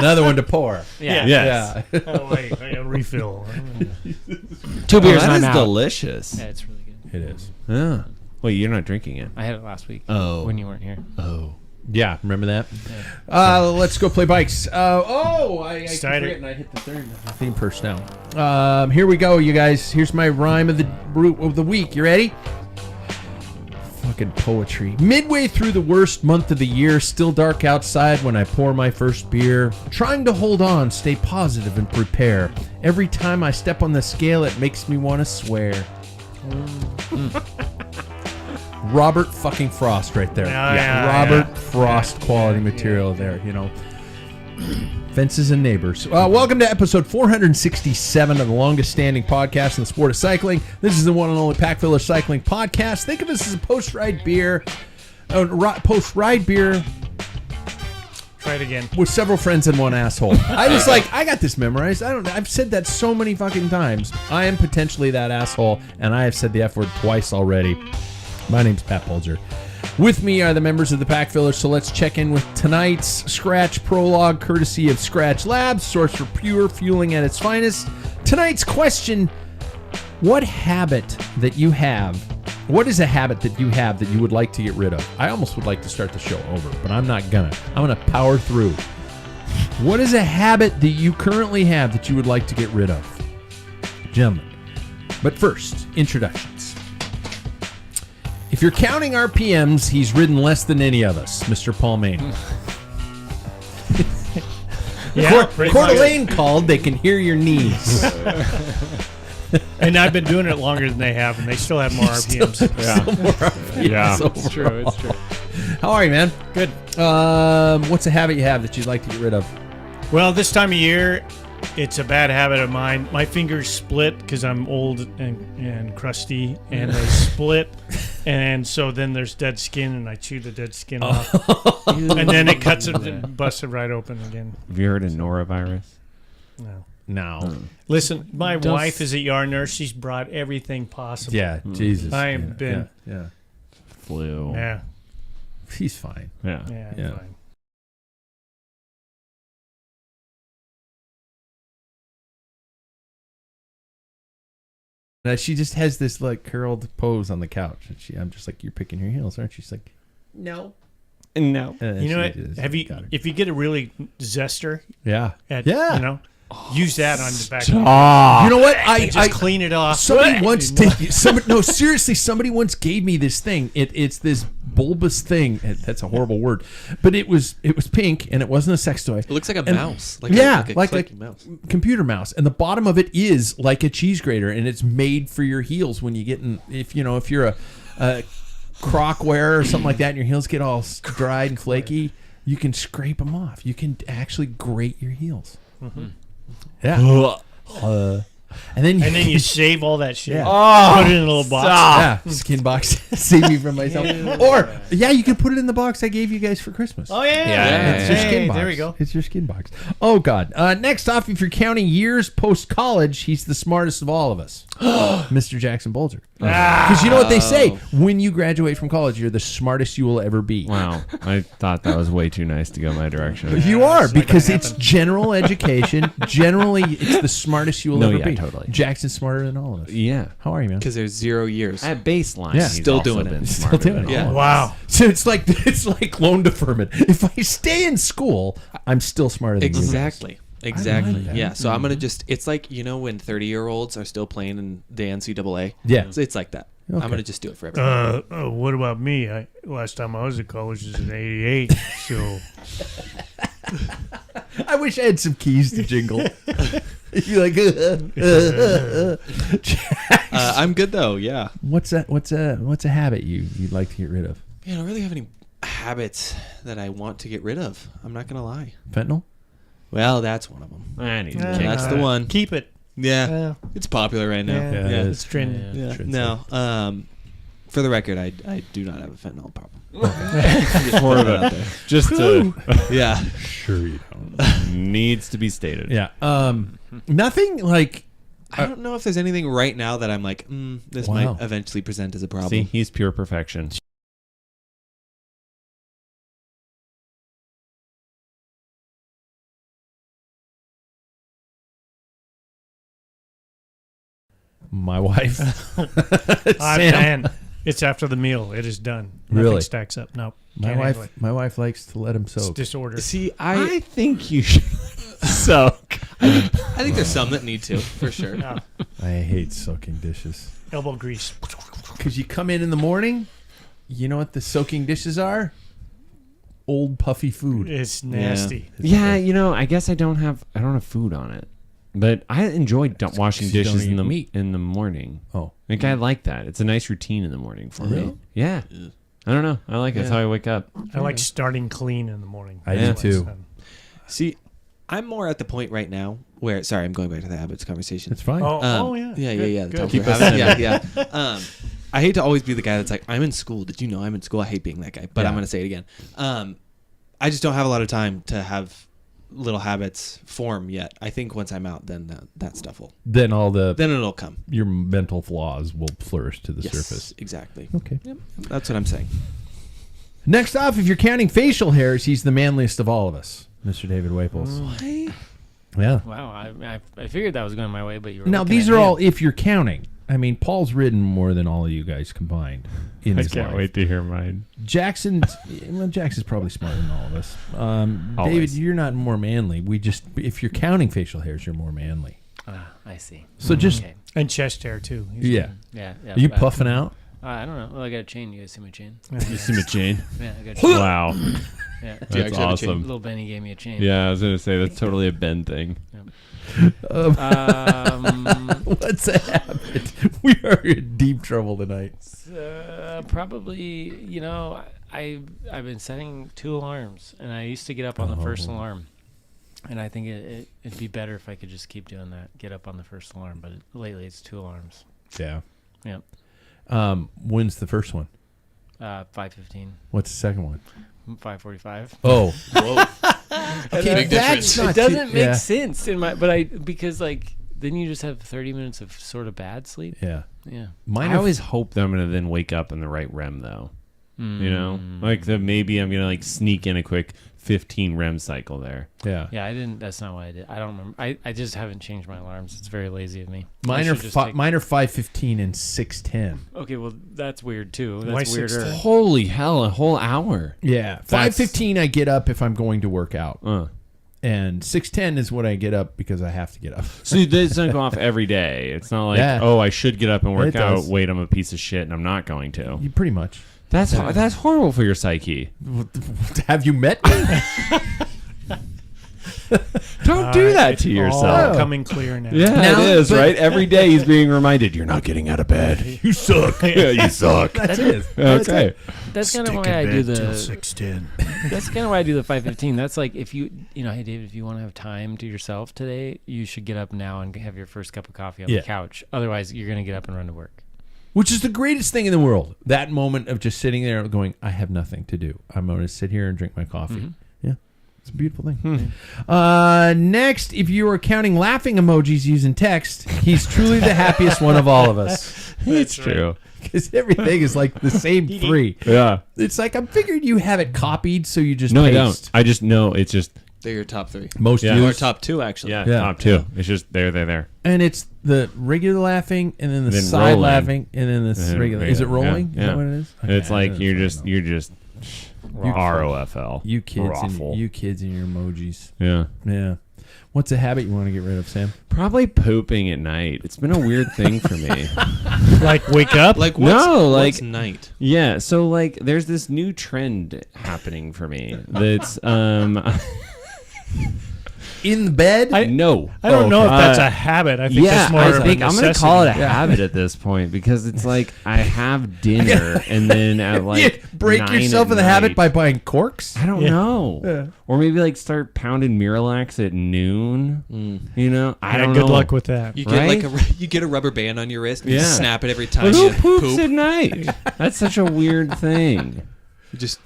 Another one to pour. Yeah. Yes. Yeah. Oh, wait. I got a refill. 2 beers and that I'm is out. delicious. Yeah, it's really good. It is. Yeah. Wait, you're not drinking it? I had it last week. Oh. When you weren't here. Oh. Yeah, remember that? Let's go play bikes. I keep Cider. forgetting I hit the theme first now. Here we go, you guys. Here's my rhyme of the week. You ready? Fucking poetry. Midway through the worst month of the year, still dark outside when I pour my first beer. Trying to hold on, stay positive and prepare. Every time I step on the scale, it makes me want to swear. Robert fucking Frost right there. Robert Frost quality material there, you know. Fences and neighbors. Welcome to episode 467 of the longest standing podcast in the sport of cycling. This is the one and only Packfiller Cycling Podcast. Think of us as a post-ride beer. Post-ride beer Try it again. with several friends and one asshole. I got this memorized. I've said that so many fucking times. I am potentially that asshole, and I have said the F word twice already. My name's Pat Bulger. With me are the members of the Packfiller, so let's check in with tonight's Scratch Prologue, courtesy of Scratch Labs, source for pure fueling at its finest. Tonight's question, what is a habit that you have that you would like to get rid of? I almost would like to start the show over, but I'm not gonna. I'm gonna power through. What is a habit that you currently have that you would like to get rid of? Gentlemen. But first, introductions. If you're counting RPMs, he's ridden less than any of us, Mr. Paul Main. Coeur d'Alene called, they can hear your knees. And I've been doing it longer than they have, and they still have more RPMs. Still more RPMs Yeah. It's true. It's true. How are you, man? Good. What's a habit you have that you'd like to get rid of? Well, this time of year, it's a bad habit of mine. My fingers split because I'm old and crusty, and they split. And so then there's dead skin, and I chew the dead skin off. And then it cuts it and busts it right open again. Have you heard of norovirus? No. No. Listen, my wife is a yard nurse. She's brought everything possible. Yeah, Jesus. I am been. Yeah. Flu. Yeah. He's fine. Yeah. Yeah. Yeah. Fine. She just has this like curled pose on the couch, and I'm just like, "You're picking your heels, aren't you?" She's like, "No." No. And You know she what? just Have you? got her. If you get a really zester, Yeah. at, Yeah. you know, use that on the back. You know what? And just clean it off. Somebody once somebody once gave me this thing. It's this bulbous thing. That's a horrible word, but it was pink and it wasn't a sex toy. It looks like a And- mouse. like a mouse. computer mouse, and the bottom of it is like a cheese grater, and it's made for your heels when you get in. If you're a croc wearer or something like that, and your heels get all dried and flaky, you can scrape them off. You can actually grate your heels. Mm-hmm. Yeah. And then You shave all that shit. Yeah. Put it in a little box. Yeah, skin box. Save me from myself. Or you can put it in the box I gave you guys for Christmas. Oh yeah. It's your skin box. There we go. It's your skin box. Oh God. Next off, if you're counting years post college, he's the smartest of all of us, Mr. Jackson Bulger. Because you know what they say: when you graduate from college, you're the smartest you will ever be. Wow. I thought that was way too nice to go my direction. You are, it's not because gonna it's general education. Generally, it's the smartest you will ever be. Totally. Jackson's smarter than all of us. Yeah. How are you, man? Because there's 0 years. At baseline, Yeah. he's Still also doing it. been Still smarter doing than it. all of us. Wow. So it's like loan deferment. If I stay in school, I'm still smarter than you. Exactly. Exactly. that. Yeah. So I'm gonna just. It's like when 30-year-olds are still playing in the NCAA. Yeah. It's like that. Okay. I'm gonna just do it for everyone. What about me? Last time I was at college was in '88. So I wish I had some keys to jingle. You're like, I'm good though. Yeah. what's a habit you'd like to get rid of? Man, I don't really have any habits that I want to get rid of. I'm not gonna lie. Fentanyl? Well, that's one of them. I need to Yeah, kick that's that. the one. keep it. Yeah. It's popular right now. Yeah, it is. it's trending. Yeah. Should No. For the record, I do not have a fentanyl problem. More of a, just to Yeah. Sure you don't. needs to be stated. Yeah. Nothing like. I don't know if there's anything right now that I'm like, this Wow. might eventually present as a problem. See, he's pure perfection. My wife. Sam. Man, it's after the meal. It is done. Really? Nothing stacks up. No. My wife likes to let him It's soak. disorder. See, I think you should soak. I think there's some that need to, for sure. Yeah. I hate soaking dishes. Elbow grease. Because you come in the morning, you know what the soaking dishes are? Old puffy food. It's nasty. Yeah, I guess I don't have food on it, but I enjoy washing 'cause you dishes don't in the eat meat. in the morning. Oh. Like I like that. It's a nice routine in the morning for Really? me. Yeah. I don't know. I like it. That's how I wake up. I like starting clean in the morning. I do too. See, I'm more at the point right now where, sorry, I'm going back to the habits conversation. It's fine. Yeah. Yeah. The Good. top Keep four us habits. in Yeah. I hate to always be the guy that's like, I'm in school. Did you know I'm in school? I hate being that guy, but I'm Yeah. going to say it again. I just don't have a lot of time to have little habits form yet. I think once I'm out, then that stuff will. Then Then it'll come. your mental flaws will flourish to the Yes, surface. exactly. Okay. Yep, that's what I'm saying. Next off, if you're counting facial hairs, he's the manliest of all of us, Mr. David Waples. Yeah. Wow, I figured that was going my way, but you were Now, looking these at are him. all if you're counting. I mean, Paul's ridden more than all of you guys combined in I his can't life. wait to hear mine. Jackson's probably smarter than all of us. David, Always. you're not more manly. If you're counting facial hairs, you're more manly. I see. So just Okay. And chest hair, too. yeah. Yeah. Are you puffing out? I don't know. Well, I got a chain. You guys see my chain? You see my chain? Yeah, I got a chain. Wow. Yeah. Do you That's actually have a chain? awesome. Little Benny gave me a chain. Yeah, I was going to say, that's totally a Ben thing. What's a habit? We are in deep trouble tonight. Probably, I've been setting 2 alarms, and I used to get up on the first alarm. And I think it'd be better if I could just keep doing that, get up on the first alarm. But lately, it's 2 alarms. Yeah. Yep. When's the first one? 5:15, What's the second one? 5:45. Oh, Whoa. okay. Big difference. not It doesn't too- make yeah. sense because then you just have 30 minutes of sort of bad sleep. Yeah. Yeah. Mine I are always hope that I'm going to then wake up in the right REM, though. Like that maybe I'm going to sneak in a quick 15 REM cycle there. Yeah. Yeah, I didn't. That's not what I did. I don't remember. I just haven't changed my alarms. It's very lazy of me. Mine I are should just take- mine are 5:15 and 6:10. Okay, well that's weird too. Why That's weirder. 6:10? Holy hell, a whole hour. Yeah. 5:15 I get up if I'm going to work out. And 6:10 is when I get up because I have to get up. So it doesn't go off every day. It's not like, Yeah. oh, I should get up and work It out. does. Wait, I'm a piece of shit and I'm not going to. You pretty much. That's horrible for your psyche. Have you met me? Don't do that to All yourself. coming clear now. Yeah, Now- it is, but- right? Every day he's being reminded, you're not getting out of bed. You suck. Yeah, you suck. That's it. Okay. That's kind of why I do the. 6:10. That's kind of why I do the 5:15. That's like if you hey David, if you want to have time to yourself today, you should get up now and have your first cup of coffee on Yeah. the couch. Otherwise, you're gonna get up and run to work. Which is the greatest thing in the world. That moment of just sitting there going, I have nothing to do. I'm going to sit here and drink my coffee. Yeah. It's a beautiful thing. Next, if you are counting laughing emojis using text, he's truly the happiest one of all of us. It's true. Because everything is like the same 3. Yeah. It's like, I'm figuring you have it copied, so you just No, I paste. don't. I just know it's just, They're your top 3. Most Yeah. Or used. top 2, actually. yeah, Yeah. top 2. It's just there. And it's the regular laughing, and then the Then side rolling. laughing, and then the then regular. Is it regular. rolling? Yeah. Is that what it is? Okay, It's I like don't you're know. just ROFL. You kids, Raffle. and you kids and your emojis. Yeah. Yeah. What's a habit you want to get rid of, Sam? Probably pooping at night. It's been a weird thing for me. Like wake up. Like, what's night? Yeah, so like there's this new trend happening for me that's In the bed? no. I don't know if that's Uh, a habit. I think Yeah, that's more I of think a I'm necessity. gonna call it a habit at this point because it's like I have dinner and then at like you break 9 yourself at of the habit night- by buying corks? I don't Yeah. know. Yeah. Or maybe like start pounding Miralax at noon. You know, I Yeah, don't good know. luck with that. You get Right? you get a rubber band on your wrist and you Yeah. snap it every time But who you poops poop. at night? That's such a weird thing. You just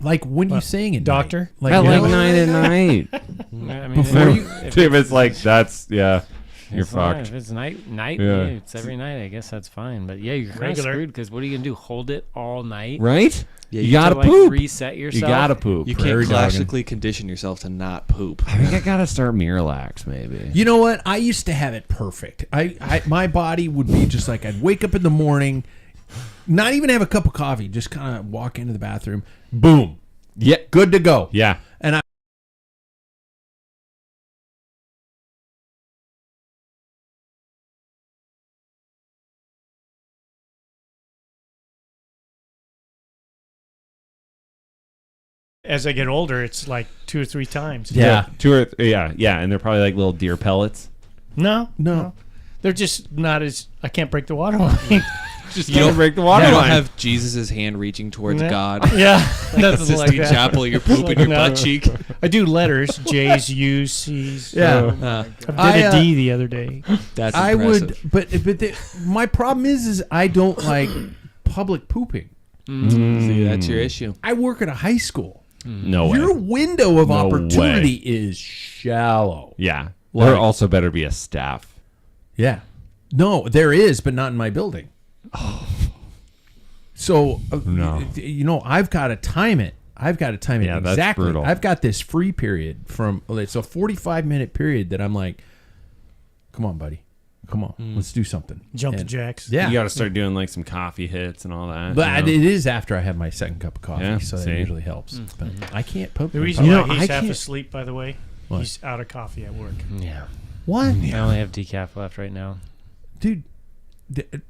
Like when you saying it, Doctor? Like, At you like know- 9 at night. I mean, Before you- If it's like that's you're it's fine. fucked. If it's night, Yeah. yeah, it's every night. I guess that's fine. But yeah, you're kind of Regular. screwed because what are you gonna do? Hold it all night? Right? Yeah, You gotta to, like, poop. reset yourself. You gotta poop. You Prairie can't dogging. classically condition yourself to not poop. I think I gotta start Miralax maybe. You know what? I used to have it perfect. My body would be just like I'd wake up in the morning, not even have a cup of coffee, just kind of walk into the bathroom, boom, Yeah. good to go. Yeah. And I As I get older, it's like 2 or 3 times. yeah. 2 or yeah, and they're probably like little deer pellets. No. No. They're just not as. I can't break the water line. Just don't break the water You don't line. have Jesus' hand reaching towards Yeah. God. Yeah, nothing like Sistine that. Chapel, you're pooping your butt cheek. I do letters: J's, U's, C's. Yeah. I did I, a D the other day. That's I impressive. would, my problem is I don't like public pooping. See, that's your issue. I work at a high school. No way. Your window of No opportunity is shallow. Yeah. Like- There also better be a staff. Yeah. No, there is, but not in my building. So, No. you know, I've got to time it. I've got to time it Yeah, that's exactly. brutal. I've got this free period it's a 45-minute period that I'm like, come on, buddy. Come on. Let's do something. Jump to And- jacks. Yeah. You got to start doing like some coffee hits and all that. But you know? it is after I have my second cup of coffee, Yeah, so that see? usually helps. But I can't poop. The reason You why know, he's I half can't- asleep, by the way, What? he's out of coffee at work. Yeah. What? I only have decaf left right now. Dude,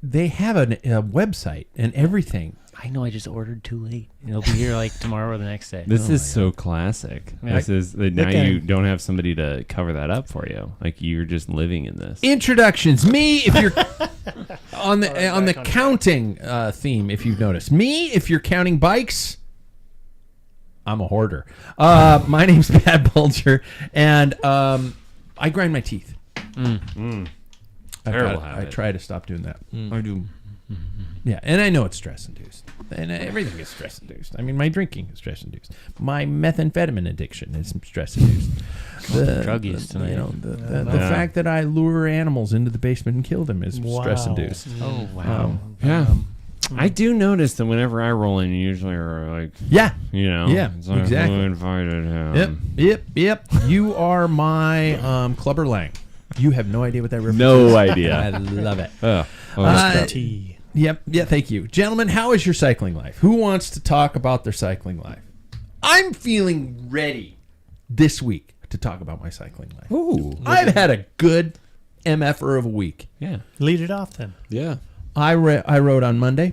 they have a website and everything. I know. I just ordered too late. It'll be here like tomorrow or the next day. This is so classic. Yeah. This is now Okay. you don't have somebody to cover that up for you. Like you're just living in this. Introductions. Me, if you're on the back on counting theme, if you've noticed. Me, if you're counting bikes, I'm a hoarder. My name's Pat Bulger, and I grind my teeth. Terrible I habit. try to stop doing that. I do. Yeah, and I know it's stress induced, and everything is stress induced. I mean, my drinking is stress induced. My methamphetamine addiction is stress induced. drug use tonight. You know, the fact that I lure animals into the basement and kill them is stress induced. Oh wow. Yeah. I do notice that whenever I roll in, you usually are like, Yeah. you know, Yeah, it's like, exactly. who invited him? Yep. You are my Clubber Lang. You have no idea what that reference is. No I idea. love it. Oh, T. Yep. Yeah, thank you. Gentlemen, how is your cycling life? Who wants to talk about their cycling life? I'm feeling ready this week to talk about my cycling life. ooh, I've had a good MFer of a week. yeah. Lead it off then. Yeah. I rode on Monday.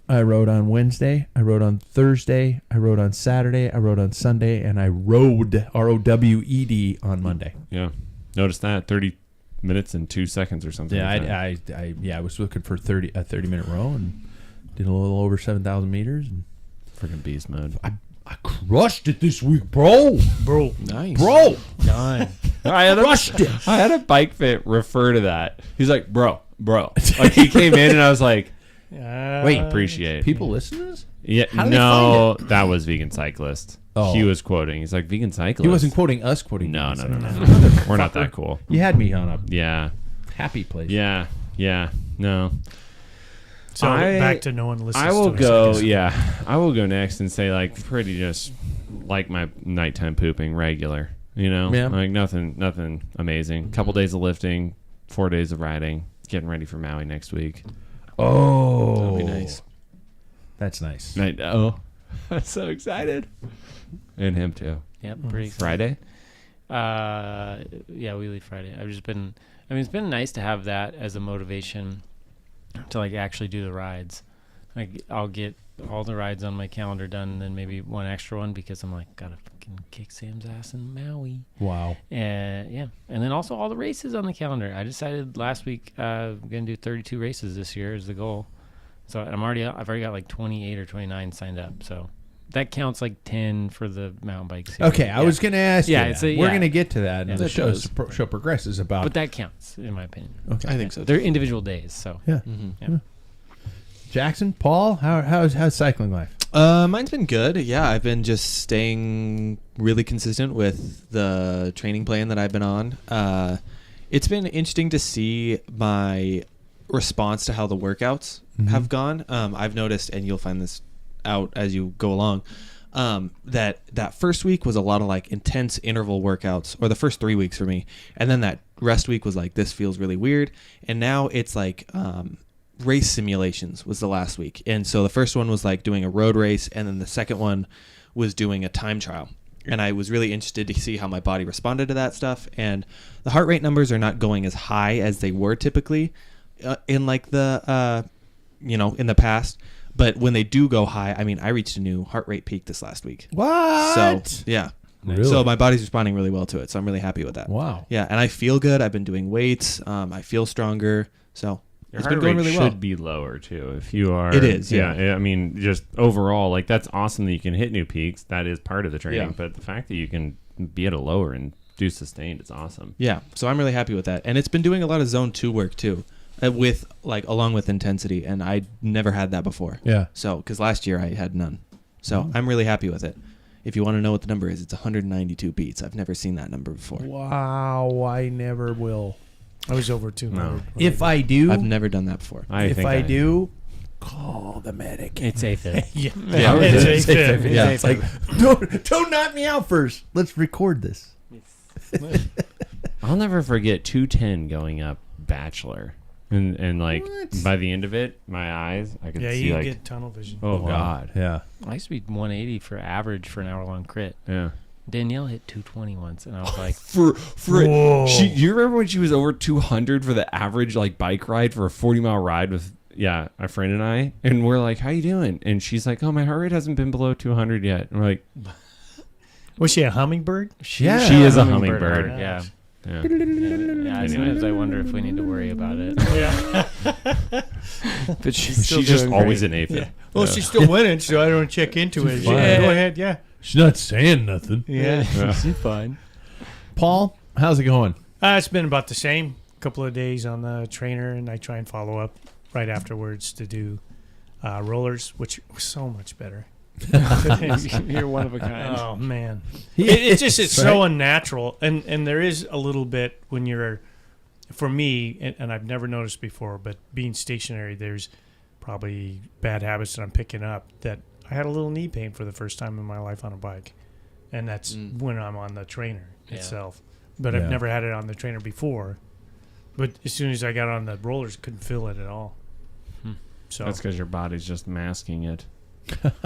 I rode on Wednesday. I rode on Thursday. I rode on Saturday. I rode on Sunday. And I rode, ROWED, on Monday. Yeah. Notice that 30 minutes and 2 seconds or something. Yeah, like that. I was looking for a 30-minute row and did a little over 7,000 meters. And Freaking beast mode. I crushed it this week, bro. Bro. Nice. Bro, Done. I had crushed it. I had a bike fit refer to that. He's like, bro. Like he came in and I was like, Wait, appreciate. People listen to this? Yeah, How did they no, that was Vegan Cyclist. Oh. He was quoting. He's like, Vegan Cyclist. He wasn't quoting us, quoting No. you. We're not that cool. You had me on a Yeah. happy place. Yeah. No. So I- back to no one listens. I will to us, go. guess. Yeah, I will go next and say like pretty just like my nighttime pooping regular. You know, Yeah. like nothing amazing. Couple days of lifting, 4 days of riding, getting ready for Maui next week. Oh. That'd be nice. That's nice. I'm so excited. And him too. Yep. Pretty excited. Friday. Yeah, we leave Friday. I've just been. I mean, it's been nice to have that as a motivation to like actually do the rides. Like I'll get all the rides on my calendar done, and then maybe one extra one because I'm like gotta fucking kick Sam's ass in Maui. Wow. And yeah, and then also all the races on the calendar. I decided last week I'm gonna do 32 races this year is the goal. So I've already got like 28 or 29 signed up. So that counts like 10 for the mountain bike season. Okay, I was going to ask Yeah, you it's that. a- We're yeah. going to get to that. Yeah, And the that does. show progresses about. But that counts in my opinion. Okay. I think so. They're individual days. So Yeah. Mm-hmm. Jackson, Paul, how's cycling life? Mine's been good. Yeah, I've been just staying really consistent with the training plan that I've been on. It's been interesting to see my response to how the workouts have gone. I've noticed, and you'll find this out as you go along. That first week was a lot of like intense interval workouts, or the first 3 weeks for me, and then that rest week was like, this feels really weird, and now it's like race simulations was the last week. And so the first one was like doing a road race, and then the second one was doing a time trial. And I was really interested to see how my body responded to that stuff. And the heart rate numbers are not going as high as they were typically in like the in the past. But when they do go high, I mean, I reached a new heart rate peak this last week. What? So yeah. Really? So my body's responding really well to it. So I'm really happy with that. Wow. Yeah, and I feel good. I've been doing weights. I feel stronger. So Your it's heart been going rate really should well. be lower too if you are. It is, yeah. I mean, just overall, like that's awesome that you can hit new peaks. That is part of the training. Yeah. But the fact that you can be at a lower and do sustained is awesome. Yeah, so I'm really happy with that. And it's been doing a lot of zone 2 work too, with like along with intensity, and I never had that before. Yeah. So because last year I had none. So I'm really happy with it. If you want to know what the number is, it's 192 beats. I've never seen that number before. Wow, I never will. I was over 200. No. If I do, I've never done that before. if I do, call the medic. It's AFib. Yeah, Yeah. it's AFib. Yeah, it's like, don't knock me out first. Let's record this. I'll never forget 210 going up Bachelor, and like What? by the end of it, my eyes I could Yeah, see you like get tunnel vision. oh Wow. god, Yeah. I used to be 180 for average for an hour-long crit. yeah. Danielle hit 220 once, and I was like, For Whoa. you remember when she was over 200 for the average like bike ride for a 40-mile ride with my friend and I, and we're like, how you doing? And she's like, oh, my heart rate hasn't been below 200 yet. And we're like, Was she a hummingbird? she is a hummingbird. Yeah. Yeah. Yeah, sometimes I wonder if we need to worry about it. Yeah. But she's just always an aphid. Well, she's still winning, so I don't check into it. fine. Yeah, go ahead. Yeah. She's not saying nothing. Yeah. She's fine. Paul, how's it going? It's been about the same. Couple of days on the trainer, and I try and follow up right afterwards to do rollers, which was so much better. You're one of a kind. Oh man, it's so unnatural, and there is a little bit when you're, for me, and I've never noticed before, but being stationary, there's probably bad habits that I'm picking up. That I had a little knee pain for the first time in my life on a bike, and that's when I'm on the trainer itself. But Yeah. I've never had it on the trainer before. But as soon as I got on the rollers, couldn't feel it at all. So That's because your body's just masking it.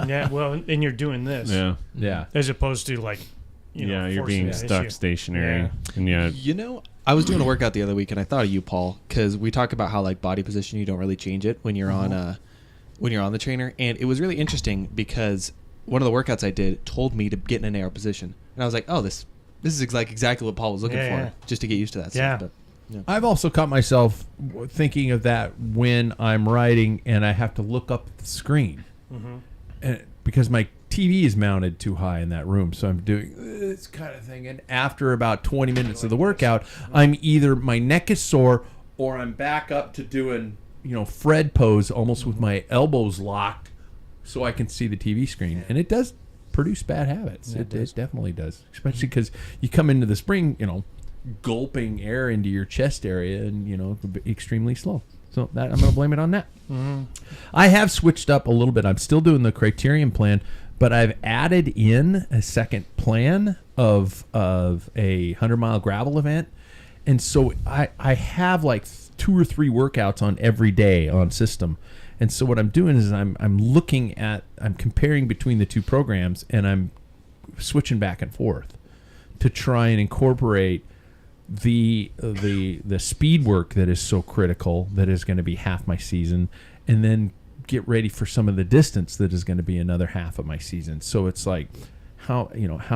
yeah, well, and you're doing this, Yeah. Yeah. as opposed to like, You're forcing being that stuck issue. stationary. Yeah. And You know, I was doing a workout the other week, and I thought of you, Paul, because we talk about how like body position, you don't really change it when you're on the trainer, and it was really interesting because one of the workouts I did told me to get in an arrow position, and I was like, oh, this is like exactly what Paul was looking Yeah, for, yeah. just to get used to that Yeah. stuff. But, I've also caught myself thinking of that when I'm riding and I have to look up at the screen. And because my TV is mounted too high in that room, so I'm doing this kind of thing. And after about 20 minutes of the workout, I'm either my neck is sore or I'm back up to doing, Fred pose almost with my elbows locked so I can see the TV screen. And it does produce bad habits. It definitely does, especially because you come into the spring, gulping air into your chest area and, extremely slow. So that I'm going to blame it on that. I have switched up a little bit. I'm still doing the criterion plan, but I've added in a second plan of a 100-mile gravel event. And so I have like 2 or 3 workouts on every day on system. And so what I'm doing is I'm comparing between the 2 programs, and I'm switching back and forth to try and incorporate the speed work that is so critical, that is going to be half my season, and then get ready for some of the distance that is going to be another half of my season. So it's like, how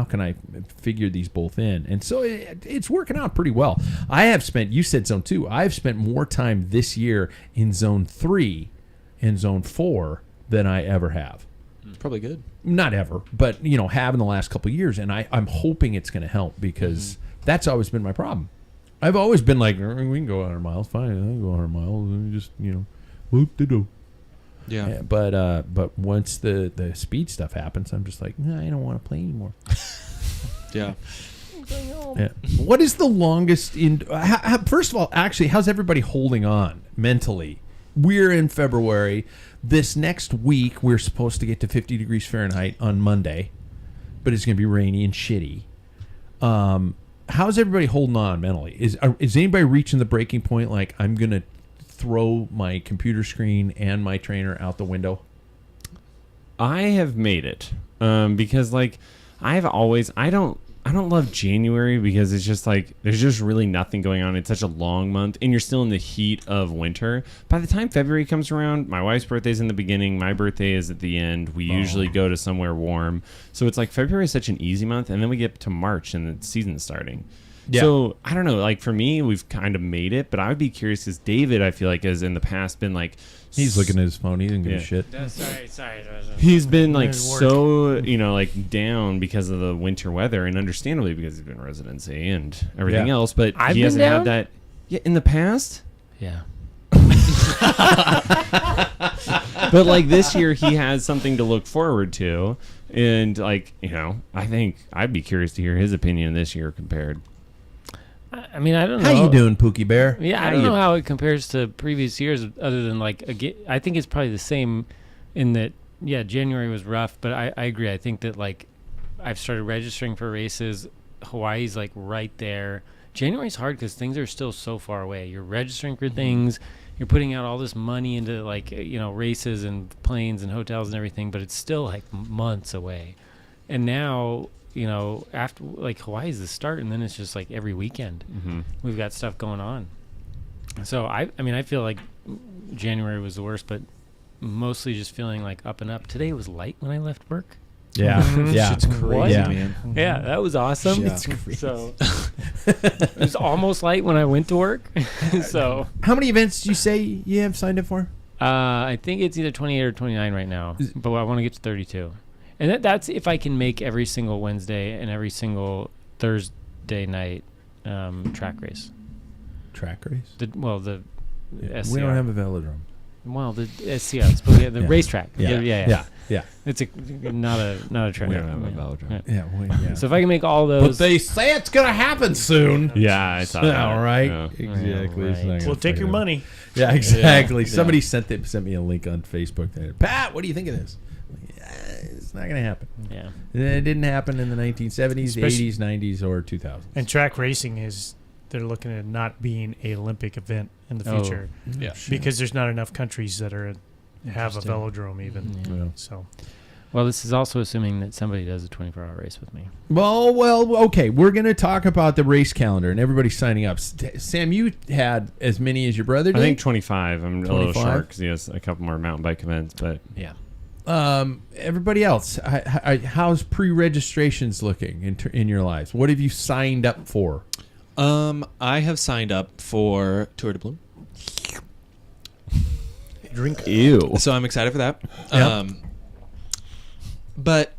can I figure these both in? And so it's working out pretty well. I have spent, you said zone 2, I've spent more time this year in zone 3 and zone 4 than I ever have. It's probably good. Not ever, but have in the last couple of years, and I'm hoping it's going to help, because that's always been my problem. I've always been like, we can go 100 miles, fine, I can go 100 miles, and just whoop-de-doo. Yeah. But once the speed stuff happens, I'm just like, I don't want to play anymore. Yeah. Yeah. What is the longest in? First of all, actually, how's everybody holding on mentally we're in February. This next week, we're supposed to get to 50 degrees Fahrenheit on Monday, but it's going to be rainy and shitty. How's everybody holding on mentally? Is anybody reaching the breaking point? Like, I'm going to throw my computer screen and my trainer out the window? I have made it because like I don't love January because it's just like there's just really nothing going on. It's such a long month and you're still in the heat of winter. By the time February comes around, my wife's birthday's in the beginning, my birthday is at the end. We usually go to somewhere warm. So it's like February is such an easy month, and then we get to March and the season's starting. Yeah. So I don't know, like for me, we've kind of made it, but I would be curious because David, I feel like, has in the past been like, he's looking at his phone. He didn't give a shit. Sorry. He's been like so, like down because of the winter weather, and understandably because he's been in residency and everything else. But he hasn't had that. Yeah, in the past. Yeah. But like this year, he has something to look forward to, and like I think I'd be curious to hear his opinion this year compared. I mean, I don't know. How you doing, Pookie Bear? Yeah, I don't know how it compares to previous years, other than like, I think it's probably the same in that, yeah, January was rough, but I agree. I think that like I've started registering for races. Hawaii's like right there. January's hard because things are still so far away. You're registering for things. You're putting out all this money into like, races and planes and hotels and everything, but it's still like months away. And now, after like Hawaii's the start, and then it's just like every weekend we've got stuff going on. So I mean, I feel like January was the worst, but mostly just feeling like up and up. Today was light when I left work. Yeah, yeah, It's crazy, yeah. man. Yeah, that was awesome. Shit's crazy. So it was almost light when I went to work. So how many events did you say you have signed up for? I think it's either 28 or 29 right now, but I want to get to 32. And that's if I can make every single Wednesday and every single Thursday night track race. Track race? The SCR. We don't have a velodrome. Well, the SCR, the racetrack. Yeah. It's not a track. We don't have a velodrome. Yeah. So if I can make all But those, they say it's gonna happen soon. Yeah, I thought that. All right. Yeah. Exactly. Yeah, It's not right. gonna Well, take your fucking money. happen. Yeah, exactly. Yeah. Somebody sent me a link on Facebook. Pat, what do you think of this? It's not gonna happen. yeah. It didn't happen in the 1970s, Especially- 80s, 90s, or 2000s. And track racing they're looking at not being a Olympic event in the future Yeah. because there's not enough countries that have a Interesting. velodrome even. Yeah. Yeah. So Well, this is also assuming that somebody does a 24-hour race with me. Well, okay. We're going to talk about the race calendar and everybody's signing up. Sam, you had as many as your brother did? I think 25. I'm a little 25? short because he has a couple more mountain bike events, but Yeah. Everybody else, how's pre-registrations looking in your lives? What have you signed up for? I have signed up for Tour de Bloom. drink. ew. So I'm excited for that. Yeah. But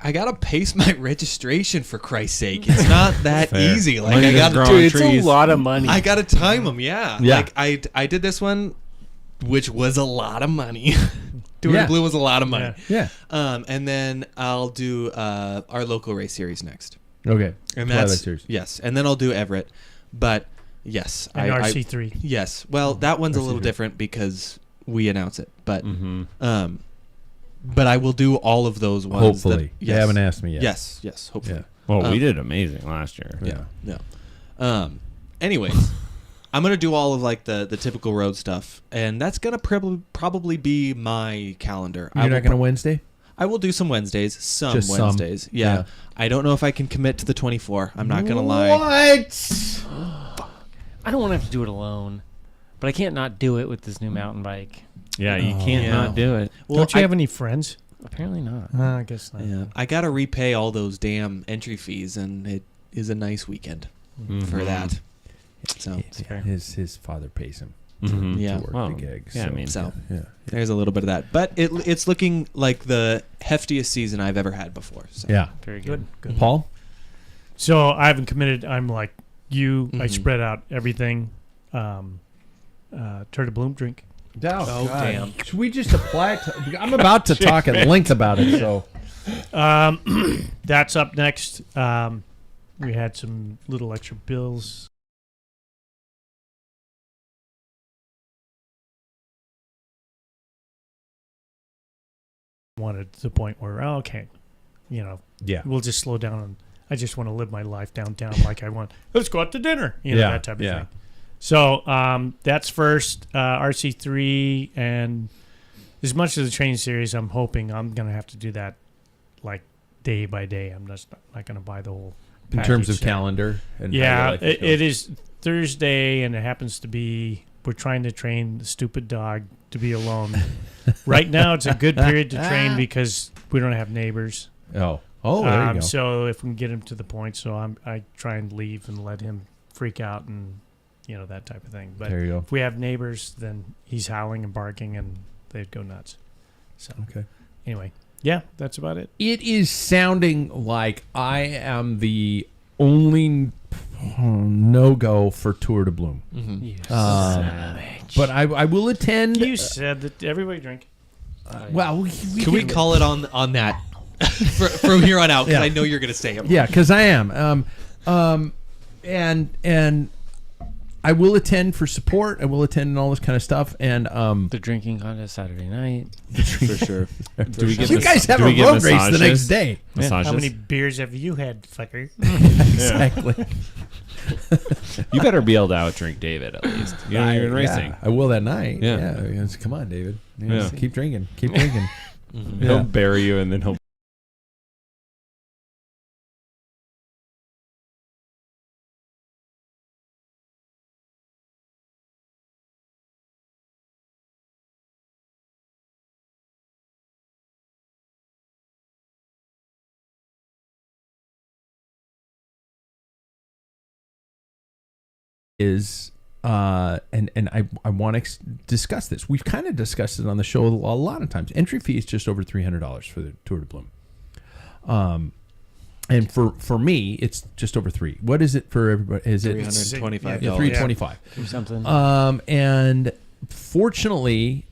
I gotta pace my registration, for Christ's sake. It's not that Fair. easy. Like Money I that's gotta growing It's trees. a lot of money. I gotta time them. Yeah. Yeah. Like I did this one, which was a lot of money. Tour Yeah. de Blue was a lot of money. Yeah. Yeah. And then I'll do our local race series next. Okay. And Twilight that's Series. yes. And then I'll do Everett. But yes, And RC3. yes. Well, that one's a little RC3. different because we announce it. But Mm-hmm. but I will do all of those ones. Hopefully. That, You haven't asked me yet. Yes. Hopefully. Yeah. Well, we did amazing last year. Yeah. No. Anyways, I'm gonna do all of like the typical road stuff, and that's gonna probably be my calendar. You're not going to Wednesday? I will do some Wednesdays, Just some. Wednesdays. Yeah. Yeah. I don't know if I can commit to the 24. I'm not gonna lie. What? I don't want to have to do it alone, but I can't not do it with this new mountain bike. Yeah, you can't Yeah. not do it. Well, Don't you I- have any friends? Apparently not. I guess not. Yeah. I gotta repay all those damn entry fees, and it is a nice weekend for Mhm. that. So fair. His father pays him Mhm. Yeah. to work Well, the gigs. yeah, I mean, So yeah. there's a little bit of that, but it's looking like the heftiest season I've ever had before. So. Yeah. Very good. Good. Paul? So I haven't committed. I'm like you. I Mhm. spread out everything. Tour de Bloom drink. Oh, damn. Should we just apply it to, I'm about to talk at length about it, so. That's up next. We had some little extra bills wanted to the point where, okay, Yeah. we'll just slow down. And I just want to live my life downtown like I want. Let's go out to dinner, that type of thing. So that's first, RC3, and as much as the training series, I'm hoping I'm going to have to do that like day by day. I'm just not going to buy the whole In terms of package. calendar. And how Yeah, you like to go. it is Thursday, and it happens to be we're trying to train the stupid dog to be alone. Right now, it's a good period to train because we don't have neighbors. Oh, there you go. So if we can get him to the point, I try and leave and let him freak out and that type of thing. But There you go. if we have neighbors, then he's howling and barking, and they'd go nuts. So Okay. anyway, yeah, that's about it. It is sounding like I am the only no-go for Tour de Bloom. But I will attend. You said that everybody drink. Well, Can we call it on that from here on out? Because Yeah. I know you're going to say it. Yeah, because I am. And I will attend for support. I will attend and all this kind of stuff. And The drinking contest Saturday night. For sure. Do we get you guys have do a we get road race the massages? next day. Massages? How many beers have you had, fucker? Exactly. You better be able to outdrink David at least. You're in racing. Yeah, I will that night. Yeah. It's, come on, David. Yeah. Keep drinking. Keep drinking. He'll bury you and then he'll. Is and I want to discuss this. We've kind of discussed it on the show a lot of times. Entry fee is just over $300 for the Tour de Bloom. And for me, it's just over $300. What is it for everybody? Is it $325? Yeah, $325. Or something. And fortunately,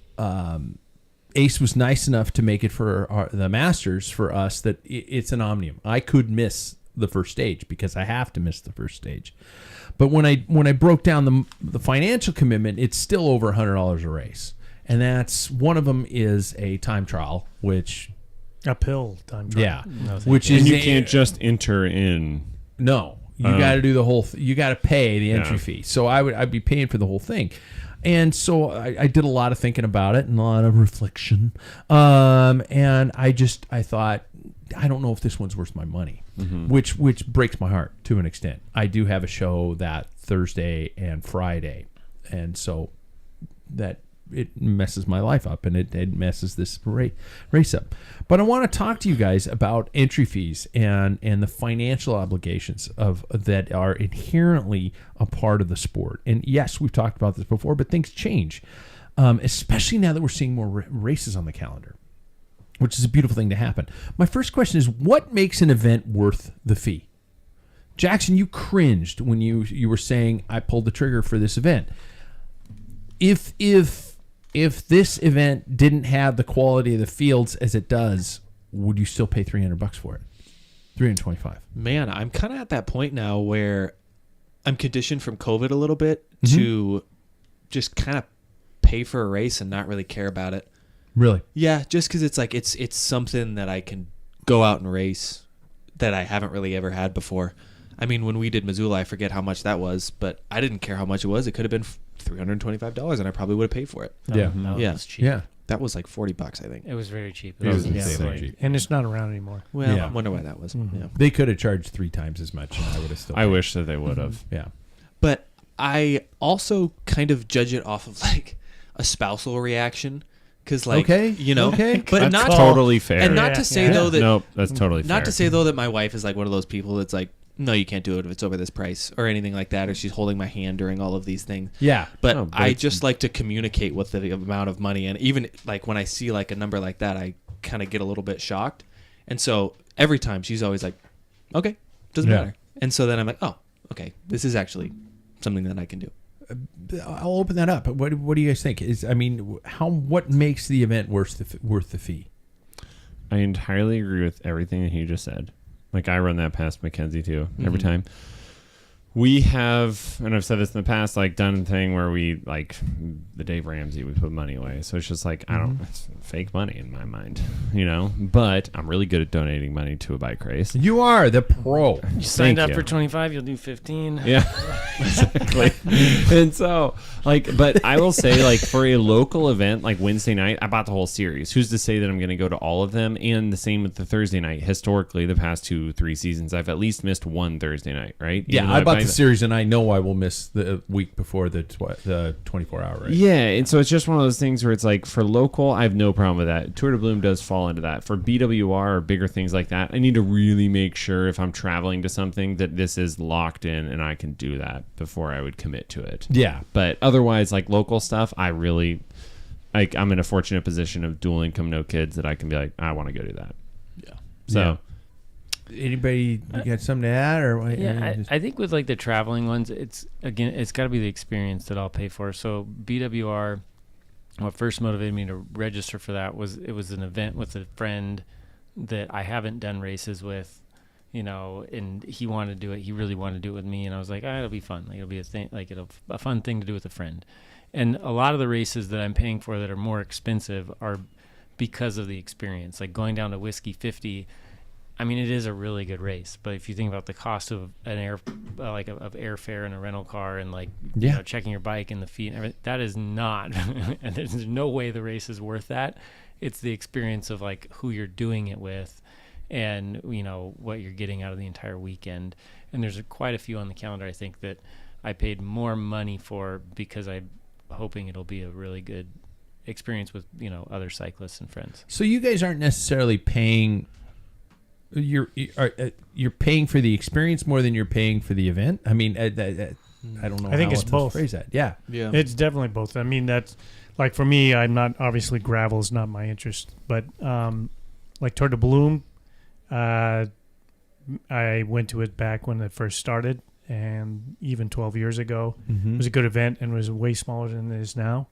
Ace was nice enough to make it for the Masters for us that it's an Omnium. I could miss the first stage because I have to miss the first stage. But when I broke down the financial commitment, it's still over $100 a race, and that's one of them is a time trial, which Uphill time trial. yeah, No, thank which And is you can't just enter in. no, you got to do the whole. You got to pay the entry fee. So I'd be paying for the whole thing, and so I did a lot of thinking about it and a lot of reflection, and I thought I don't know if this one's worth my money. Which breaks my heart to an extent. I do have a show that Thursday and Friday, and so that it messes my life up and it messes this race up. But I want to talk to you guys about entry fees and the financial obligations of that are inherently a part of the sport. And yes, we've talked about this before, but things change, especially now that we're seeing more races on the calendar, which is a beautiful thing to happen. My first question is, what makes an event worth the fee? Jackson, you cringed when you were saying I pulled the trigger for this event. If this event didn't have the quality of the fields as it does, would you still pay $300 for it? $325. Man, I'm kind of at that point now where I'm conditioned from COVID a little bit to just kind of pay for a race and not really care about it. Really? Yeah, just because it's like it's something that I can go out and race that I haven't really ever had before. I mean, when we did Missoula, I forget how much that was, but I didn't care how much it was. It could have been $325, and I probably would have paid for it. Yeah. That Yeah. was cheap. Yeah. That was like $40, I think. It was very cheap. It was Yeah. insanely cheap. And it's not around anymore. Well, Yeah. I wonder why that was. Mhm. Yeah. They could have charged 3 times as much, and I would have still. I paid. wish that they would have. Yeah. But I also kind of judge it off of like a spousal reaction. Because, like, Okay, you know, okay. but That's not totally fair. And not Yeah, to say yeah. though that Nope, that's totally fair. not to say though that my wife is like one of those people that's like, no, you can't do it if it's over this price or anything like that, or she's holding my hand during all of these things. Yeah. But No, but I it's- just like to communicate with the amount of money, and even like when I see like a number like that, I kind of get a little bit shocked. And so every time she's always like, "Okay, doesn't Yeah. matter." And so then I'm like, "Oh, okay, this is actually something that I can do." I'll open that up. What do you guys think? What makes the event worth the fee? I entirely agree with everything that he just said. Like, I run that past Mackenzie too every time. We have, and I've said this in the past, like done a thing where we like the Dave Ramsey, we put money away. So it's just like, it's fake money in my mind, but I'm really good at donating money to a bike race. You are the pro. You signed up for 25, you'll do 15. Yeah, exactly. And so but I will say like for a local event like Wednesday night, I bought the whole series. Who's to say that I'm going to go to all of them? And the same with the Thursday night. Historically, the past 2-3 seasons, I've at least missed one Thursday night, right? Yeah, I bought the series, and I know I will miss the week before the 24-hour race. Yeah, and so it's just one of those things where it's like for local, I have no problem with that. Tour de Bloom does fall into that. For BWR or bigger things like that, I need to really make sure if I'm traveling to something that this is locked in and I can do that before I would commit to it. Yeah. But otherwise, like local stuff, I really, I'm in a fortunate position of dual income, no kids, that I can be like, I want to go do that. Yeah. So. Yeah. Anybody got something to add, or Yeah, I think with like the traveling ones, it's got to be the experience that I'll pay for. So BWR, what first motivated me to register for that was it was an event with a friend that I haven't done races with, and he wanted to do it. He really wanted to do it with me, and I was like, it'll be fun. Like, it'll be a thing, like a fun thing to do with a friend. And a lot of the races that I'm paying for that are more expensive are because of the experience. Like going down to Whiskey 50. I mean, it is a really good race, but if you think about the cost of an of airfare and a rental car and checking your bike and the fee and everything, that is not, and there's no way the race is worth that. It's the experience of like who you're doing it with, and what you're getting out of the entire weekend. And there's quite a few on the calendar I think that I paid more money for because I'm hoping it'll be a really good experience with other cyclists and friends. So you guys aren't necessarily paying. You're paying for the experience more than you're paying for the event. I mean, I don't know. I think how it's to both. Phrase that. Yeah. It's definitely both. I mean, that's like for me. I'm not obviously gravel is not my interest, but like Tour de Bloom, I went to it back when it first started, and even 12 years ago, it was a good event and was way smaller than it is now.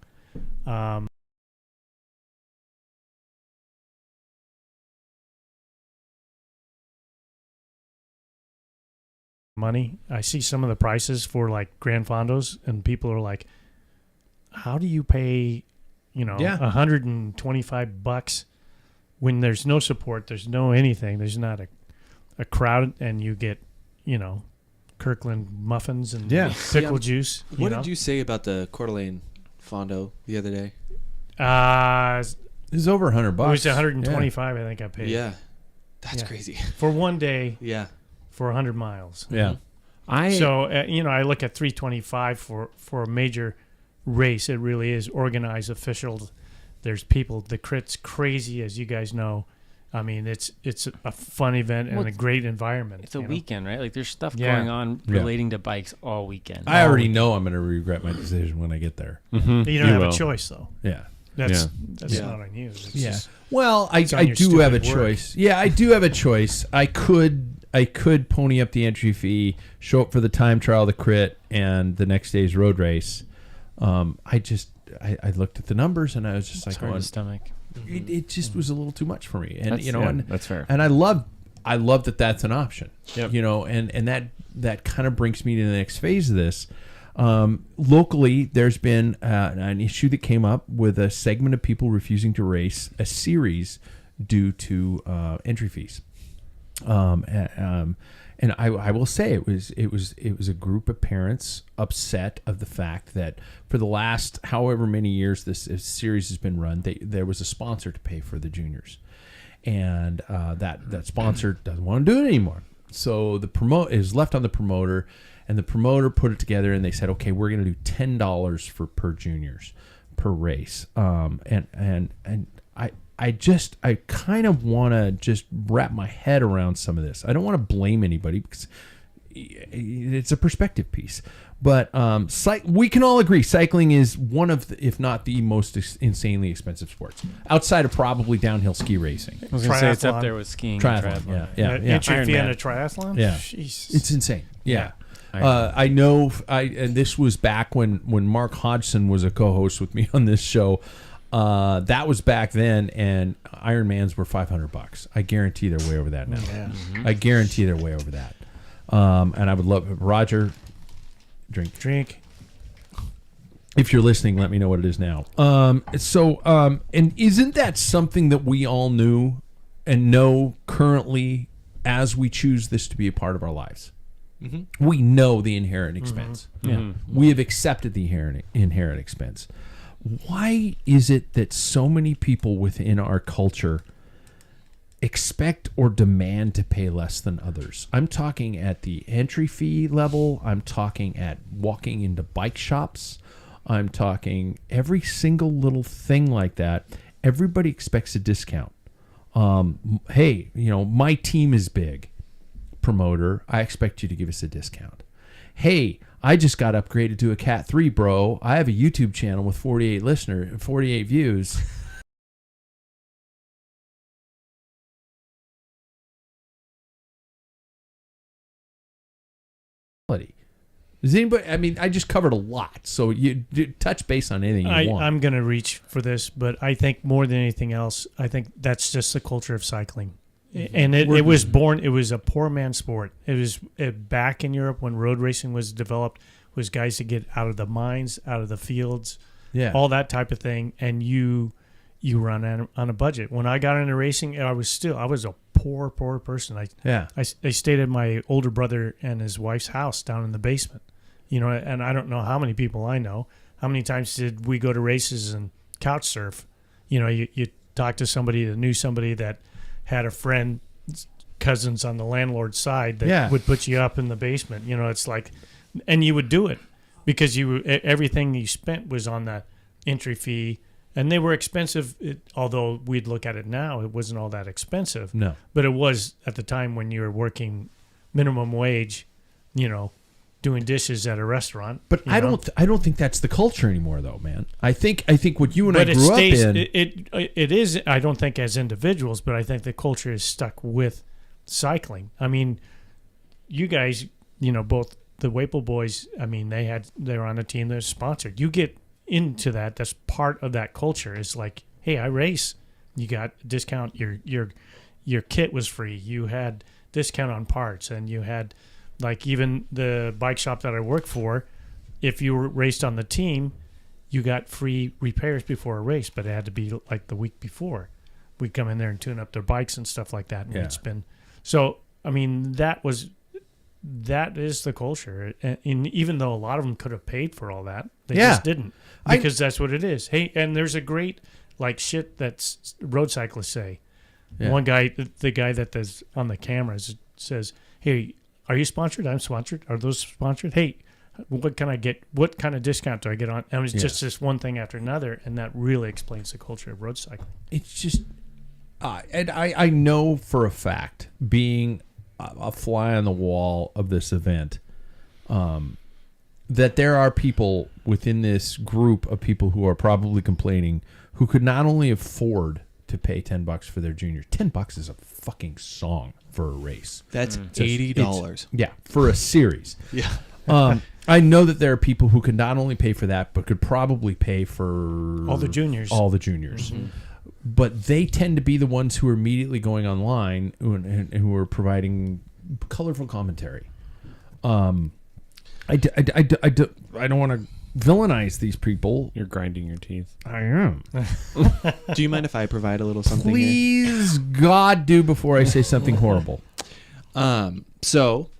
Money. I see some of the prices for like Grand Fondos, and people are like, how do you pay, $125 when there's no support, there's no anything, there's not a crowd, and you get, Kirkland muffins and pickle juice. What did you say about the Coeur d'Alene Fondo the other day? It was over $100. It was $125. I think I paid. Yeah, that's crazy for one day. Yeah. For 100 miles. Yeah. I look at $325 for a major race. It really is organized, official. There's people. The crit's crazy, as you guys know. I mean, it's a fun event and a great environment. It's a weekend, right? Like there's stuff going on relating to bikes all weekend. I already know I'm going to regret my decision when I get there. Mm-hmm. You don't have a choice, though. Yeah. That's not on you. It's just, well, I do have a choice. Yeah, I do have a choice. I could pony up the entry fee, show up for the time trial, the crit, and the next day's road race. I looked at the numbers and I was just it's hard to stomach. It just was a little too much for me, and that's fair. And I love that that's an option. Yep. And that kind of brings me to the next phase of this. Locally, there's been an issue that came up with a segment of people refusing to race a series due to entry fees. And I will say it was a group of parents upset of the fact that for the last however many years this series has been run, there was a sponsor to pay for the juniors, and that sponsor doesn't want to do it anymore. So the is left on the promoter, and the promoter put it together, and they said, okay, we're going to do $10 per juniors per race, and I kind of want to just wrap my head around some of this. I don't want to blame anybody because it's a perspective piece. But we can all agree cycling is one of, if not the most insanely expensive sports, outside of probably downhill ski racing. I was going to say it's up there with skiing. Triathlon. Yeah. Entry fee in a triathlon? Yeah. Jesus. It's insane. Yeah. I know. And this was back when Mark Hodgson was a co-host with me on this show. That was back then, and Ironmans were $500. I guarantee they're way over that now. Yeah. I guarantee they're way over that. And I would love Roger. Drink. If you're listening, let me know what it is now. And isn't that something that we all knew and know currently as we choose this to be a part of our lives? Mm-hmm. We know the inherent expense. Mm-hmm. Yeah. Mm-hmm. We have accepted the inherent expense. Why is it that so many people within our culture expect or demand to pay less than others? I'm talking at the entry fee level. I'm talking at walking into bike shops. I'm talking every single little thing like that. Everybody expects a discount. Hey, my team is big. Promoter, I expect you to give us a discount. Hey, I just got upgraded to a Cat 3, bro. I have a YouTube channel with 48 views. Does anybody? I mean, I just covered a lot, so you touch base on anything you want. I'm going to reach for this, but I think more than anything else, I think that's just the culture of cycling. And it was born. It was a poor man's sport. It was back in Europe when road racing was developed. Was guys to get out of the mines, out of the fields, all that type of thing, and you run on a budget. When I got into racing, I was a poor person. I stayed at my older brother and his wife's house down in the basement. And I don't know how many people I know. How many times did we go to races and couch surf? You talk to somebody that knew somebody that had a friend, cousins on the landlord's side that would put you up in the basement. It's like, and you would do it because everything you spent was on that entry fee, and they were expensive. Although we'd look at it now, it wasn't all that expensive. No, but it was at the time when you were working minimum wage, doing dishes at a restaurant. But I don't think that's the culture anymore, though, man. I think what you and I grew up in. It is. I don't think as individuals, but I think the culture is stuck with cycling. I mean, you guys, both the Waple boys. I mean, they were on a team that was sponsored. You get into that. That's part of that culture. Is like, hey, I race. You got a discount. Your kit was free. You had discount on parts, and you had. Like even the bike shop that I work for, if you were raced on the team, you got free repairs before a race, but it had to be like the week before. We'd come in there and tune up their bikes and stuff like that, and we'd spin. So, I mean, that is the culture. And even though a lot of them could have paid for all that, they just didn't because that's what it is. Hey, and there's a great shit that road cyclists say. Yeah. One guy, the guy that's on the cameras says, hey, are you sponsored? I'm sponsored. Are those sponsored? Hey, what can I get? What kind of discount do I get on? And it's just this one thing after another, and that really explains the culture of road cycling. It's just, and I know for a fact, being a fly on the wall of this event, that there are people within this group of people who are probably complaining who could not only afford to pay $10 for their junior. $10 is a fucking song for a race. That's $80. Yeah, for a series. Yeah. I know that there are people who could not only pay for that, but could probably pay for all the juniors. Mm-hmm. But they tend to be the ones who are immediately going online and who are providing colorful commentary. I don't want to villainize these people. You're grinding your teeth. I am. Do you mind if I provide a little something Please, here? God, do before I say something horrible. So,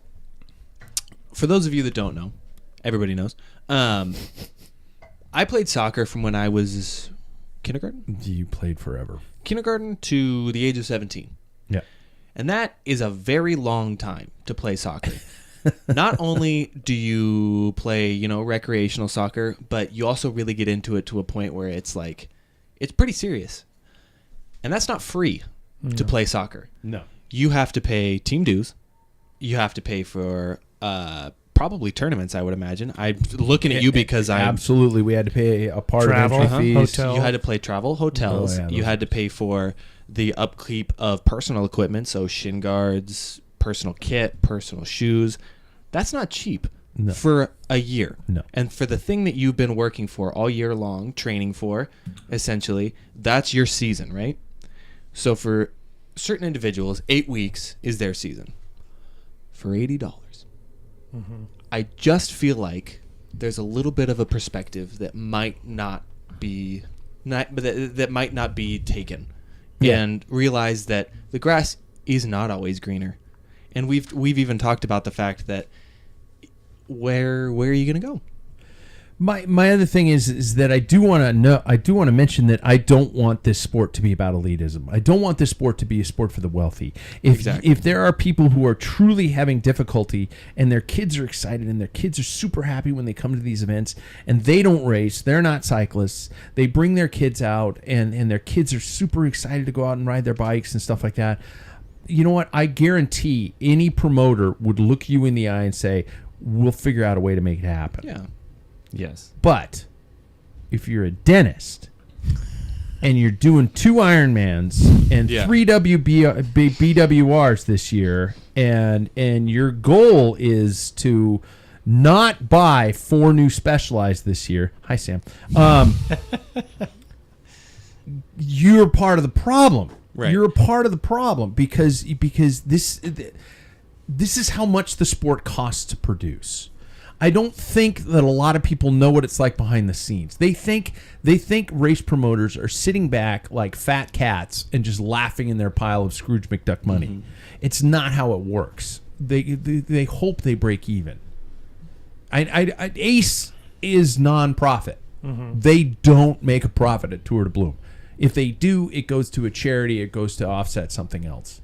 for those of you that don't know, everybody knows, I played soccer from when I was kindergarten. You played forever. Kindergarten to the age of 17. Yeah. And that is a very long time to play soccer. Not only do you play, recreational soccer, but you also really get into it to a point where it's pretty serious. And that's not free to play soccer. No. You have to pay team dues. You have to pay for probably tournaments, I would imagine. I'm looking at you because I absolutely. We had to pay a part travel, of entry fees. hotel. You had to play travel, hotels. You had to pay for the upkeep of personal equipment, so shin guards, personal kit, personal shoes. That's not cheap for a year. No. And for the thing that you've been working for all year long, training for, essentially, that's your season, right? So for certain individuals, 8 weeks is their season. For $80. I just feel like there's a little bit of a perspective that might not be that might not be taken, and realize that the grass is not always greener. And we've even talked about the fact that where are you going to go? My other thing is that I do want to mention that I don't want this sport to be about elitism. I don't want this sport to be a sport for the wealthy. If there are people who are truly having difficulty and their kids are excited and their kids are super happy when they come to these events and they don't race, they're not cyclists, they bring their kids out and their kids are super excited to go out and ride their bikes and stuff like that. You know what? I guarantee any promoter would look you in the eye and say, we'll figure out a way to make it happen. Yeah. Yes. But if you're a dentist and you're doing 2 Ironmans and 3 BWRs this year, and your goal is to not buy 4 new Specialized this year. Hi, Sam. You're part of the problem. Right. You're a part of the problem because this is how much the sport costs to produce. I don't think that a lot of people know what it's like behind the scenes. They think race promoters are sitting back like fat cats and just laughing in their pile of Scrooge McDuck money. Mm-hmm. It's not how it works. They hope they break even. Ace is non-profit. Mm-hmm. They don't make a profit at Tour de Bloom. If they do, it goes to a charity. It goes to offset something else.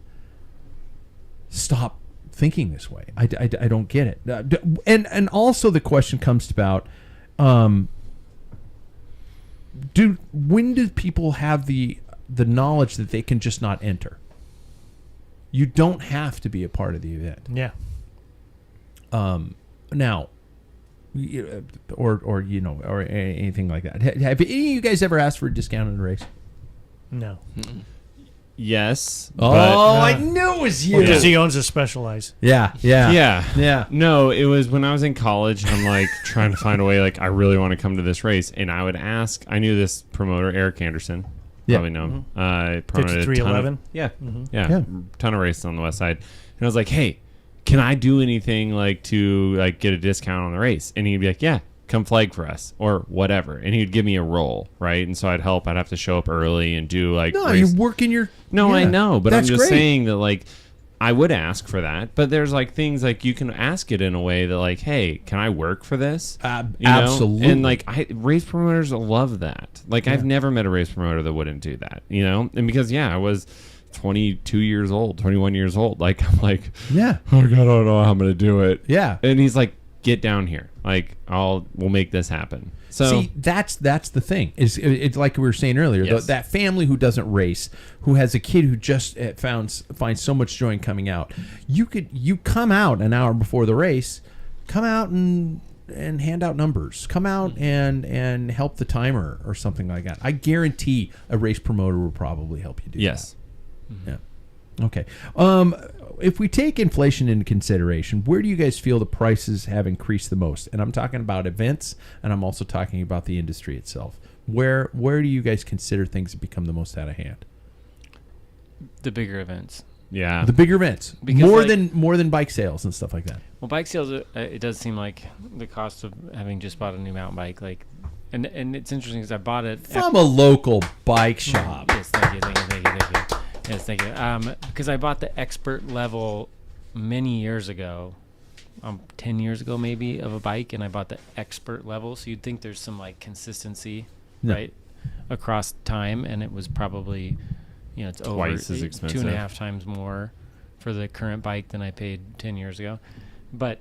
Stop thinking this way. I don't get it. And also the question comes about, when do people have the knowledge that they can just not enter? You don't have to be a part of the event. Yeah. Now, or anything like that. Have any of you guys ever asked for a discount in a race? No. Mm-mm. Yes. I knew it was you. Because he owns a Specialized. Yeah. No, it was when I was in college and I'm like trying to find a way, like I really want to come to this race. And I would ask, I knew this promoter, Eric Anderson. Probably know him. Promoted 5311? Yeah. Mm-hmm. Yeah. Ton of races on the west side. And I was like, hey, can I do anything like to like get a discount on the race? And he'd be like, yeah, come flag for us or whatever. And he'd give me a role, right? And so I'd help. I'd have to show up early and do like you're working your... No, yeah, I know, but I'm just great. saying that like I would ask for that, but there's like things like you can ask it in a way that like, hey, can I work for this? Absolutely. And like race promoters love that. Like I've never met a race promoter that wouldn't do that, and because I was 22 years old, 21 years old. Like I'm like, yeah, oh God, I don't know how I'm gonna do it. Yeah, and he's like, get down here. Like we'll make this happen. So see, that's the thing. It's like we were saying earlier. Yes. That family who doesn't race, who has a kid who just finds so much joy in coming out. You come out an hour before the race, come out and hand out numbers. Come out and help the timer or something like that. I guarantee a race promoter will probably help you do yes. that. Yeah. Okay. If we take inflation into consideration, where do you guys feel the prices have increased the most? And I'm talking about events, and I'm also talking about the industry itself. Where do you guys consider things have become the most out of hand? The bigger events. Yeah. The bigger events. Because more than bike sales and stuff like that. Well, bike sales, it does seem like the cost of having just bought a new mountain bike, like, and it's interesting because I bought it from a local bike shop. Yes, thank you. Yes, thank you. Because I bought the expert level many years ago, 10 years ago maybe, of a bike, and I bought the expert level. So you'd think there's some like consistency, right, across time, and it was probably, it's twice over as expensive, 2.5 times more for the current bike than I paid 10 years ago. But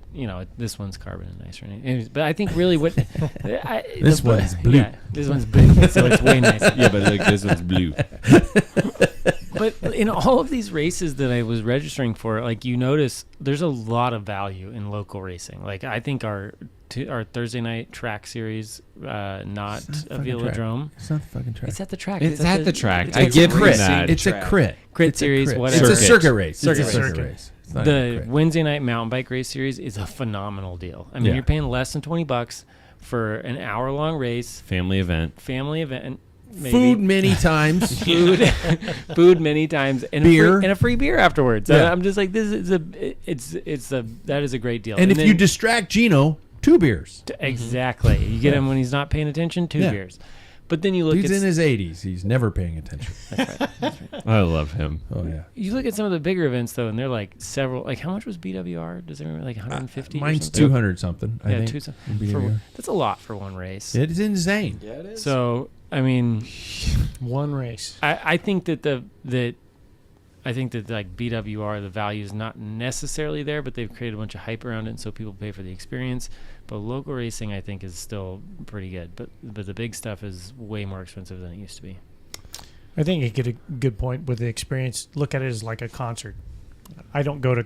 this one's carbon and nicer. But I think really what this one's blue. Yeah, this one's blue, so it's way nicer. Yeah, but like this one's blue. But in all of these races that I was registering for, like you notice, there's a lot of value in local racing. Like I think our Thursday night track series, not a velodrome. It's not a fucking track. It's at the track. It's at the track. It's I give him that. It's a crit. Crit series, whatever. It's a circuit race. Circuit race. The Wednesday night mountain bike race series is a phenomenal deal. I mean, you're paying less than $20 for an hour-long race. Family event. maybe. Food many times. food many times, and Beer. a free beer afterwards. Yeah. I'm just like, this is that is a great deal. And if then- you distract Gino, 2 beers. exactly, you get him when he's not paying attention, 2 Yeah. beers. But then you look He's at in his 80s. He's never paying attention. I love him. Oh, yeah. you look at some of the bigger events though, and they're like several. Like how much was BWR? Does anyone remember? Like 150? or Mine's something? 200 something, I Yeah, think. 200. in BWR. That's a lot for one race. It is insane. Yeah, it is. So I mean, One race. I think that I think that like BWR, the value is not necessarily there, but they've created a bunch of hype around it, and so people pay for the experience. But local racing, I think, is still pretty good. But the big stuff is way more expensive than it used to be. I think you get a good point with the experience. Look at it as like a concert. I don't go to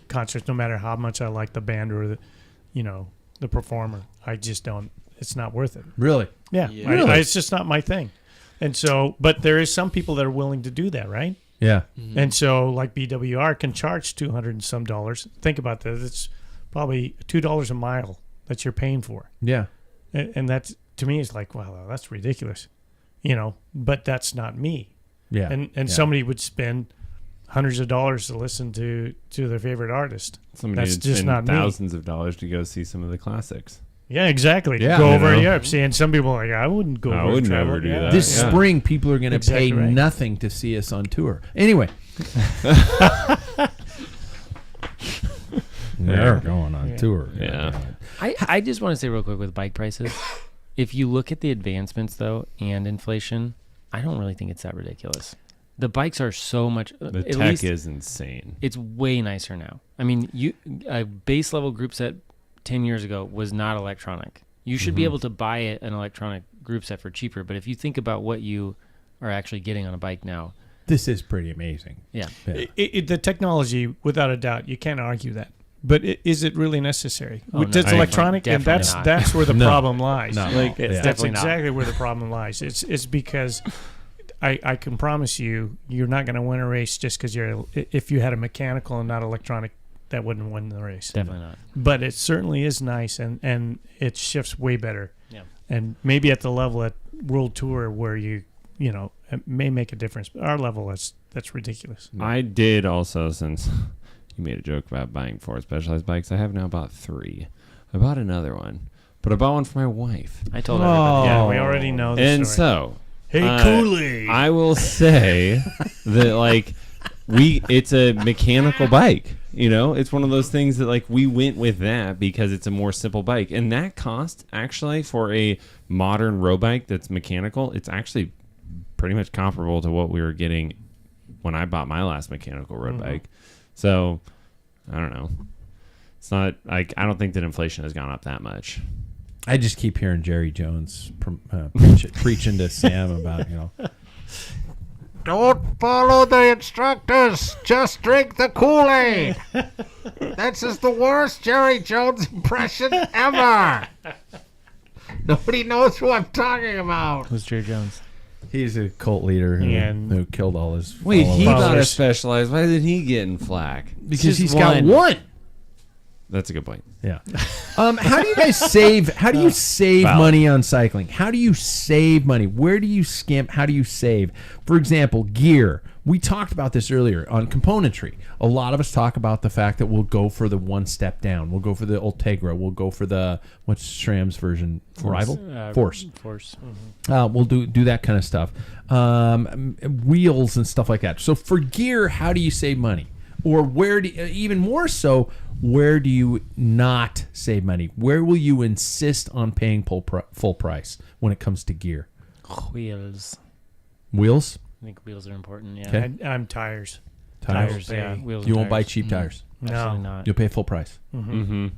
concerts no matter how much I like the band or the performer. I just don't. It's not worth it. Really? Yeah, Yeah. Really? it's just not my thing. And so, but there is some people that are willing to do that, right? Yeah. And so, like BWR can charge $200 and some dollars. Think about that. It's probably $2 a mile that you're paying for, Yeah. and that's to me is like, wow, that's ridiculous, But that's not me. Yeah. And yeah. somebody would spend hundreds of dollars to listen to their favorite artist. Somebody That's would just spend not me. thousands of dollars to go see some of the classics. Yeah, exactly. Yeah, Go you over know. to Europe. See, and some people are like, I wouldn't go I over would and travel. never do Yeah. that. This Yeah. spring, people are going to Exactly pay right. nothing to see us on tour. Anyway. They're going on tour. Yeah. I just want to say real quick with bike prices, if you look at the advancements though and inflation, I don't really think it's that ridiculous. The bikes are so much. The at tech least is insane. it's way nicer now. I mean, a base level group set 10 years ago was not electronic. You should be able to buy an electronic group set for cheaper, but if you think about what you are actually getting on a bike now, This is pretty amazing. yeah. Yeah. The technology, without a doubt, you can't argue that. But is it really necessary? Oh, With no. it's electronic, and Definitely that's not. where the No. problem lies. No. Like It's that's definitely not. exactly where the problem lies. It's because I can promise you're not going to win a race just because if you had a mechanical and not electronic, that wouldn't win the race. Definitely not. But it certainly is nice, and it shifts way better. Yeah. And maybe at the level at World Tour where it may make a difference. But our level, that's ridiculous. I did also, since you made a joke about buying 4 Specialized bikes, I have now bought 3. I bought another one, but I bought one for my wife. I told Oh. everybody. Yeah, we already know the And story. so, Hey, Kool-Aid. I will say that, like, it's a mechanical bike. It's one of those things that, like, we went with that because it's a more simple bike. And that cost, actually, for a modern road bike that's mechanical, it's actually pretty much comparable to what we were getting when I bought my last mechanical road bike. So, I don't know. It's not, like, I don't think that inflation has gone up that much. I just keep hearing Jerry Jones preaching to Sam about, don't follow the instructors. Just drink the Kool-Aid. This is the worst Jerry Jones impression ever. Nobody knows who I'm talking about. Who's Jerry Jones? He's a cult leader who killed all his Wait, he followers. got a Specialized. Why did he get in flack? Because he's got one. That's a good point. Yeah. How do you guys save? How do you save Valid. money on cycling? How do you save money? Where do you skimp? How do you save? For example, gear. We talked about this earlier on componentry. A lot of us talk about the fact that we'll go for the one step down. We'll go for the Ultegra. We'll go for the what's SRAM's version? Rival? Force. Force. We'll do that kind of stuff. Wheels and stuff like that. So for gear, how do you save money? Or where do even more so? Where do you not save money? Where will you insist on paying full price when it comes to gear? Wheels. Wheels? I think wheels are important. Yeah. Okay. I'm tires. Tires? Yeah. Wheels. You and won't buy tires. cheap tires. Absolutely No. not. You'll pay full price. Mm-hmm.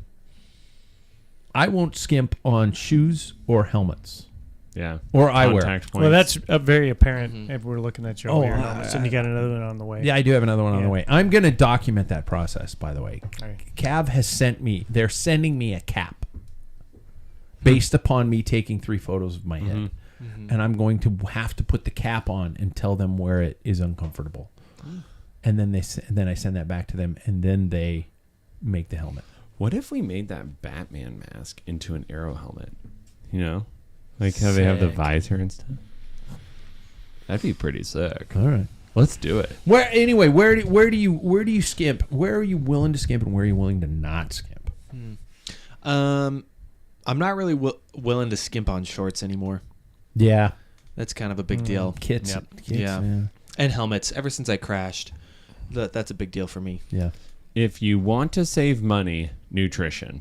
I won't skimp on shoes or helmets Yeah. or eyewear. Contact points. Well, that's very apparent if we're looking at your Oh, ear helmets, and you got another one on the way. Yeah, I do have another one on the Yeah. way. I'm going to document that process, by the way. All right. Cav has they're sending me a cap based upon me taking 3 photos of my head. And I'm going to have to put the cap on and tell them where it is uncomfortable. And then then I send that back to them, and then they make the helmet. What if we made that Batman mask into an arrow helmet? Like how they have the Sick. visor and stuff? That'd be pretty sick. All right. Let's do it. Where do you skimp? Where are you willing to skimp, and where are you willing to not skimp? I'm not really willing to skimp on shorts anymore. Yeah, That's kind of a big deal. kits. Yep. Kits, Yeah. And helmets. Ever since I crashed, that's a big deal for me. yeah. If you want to save money, nutrition.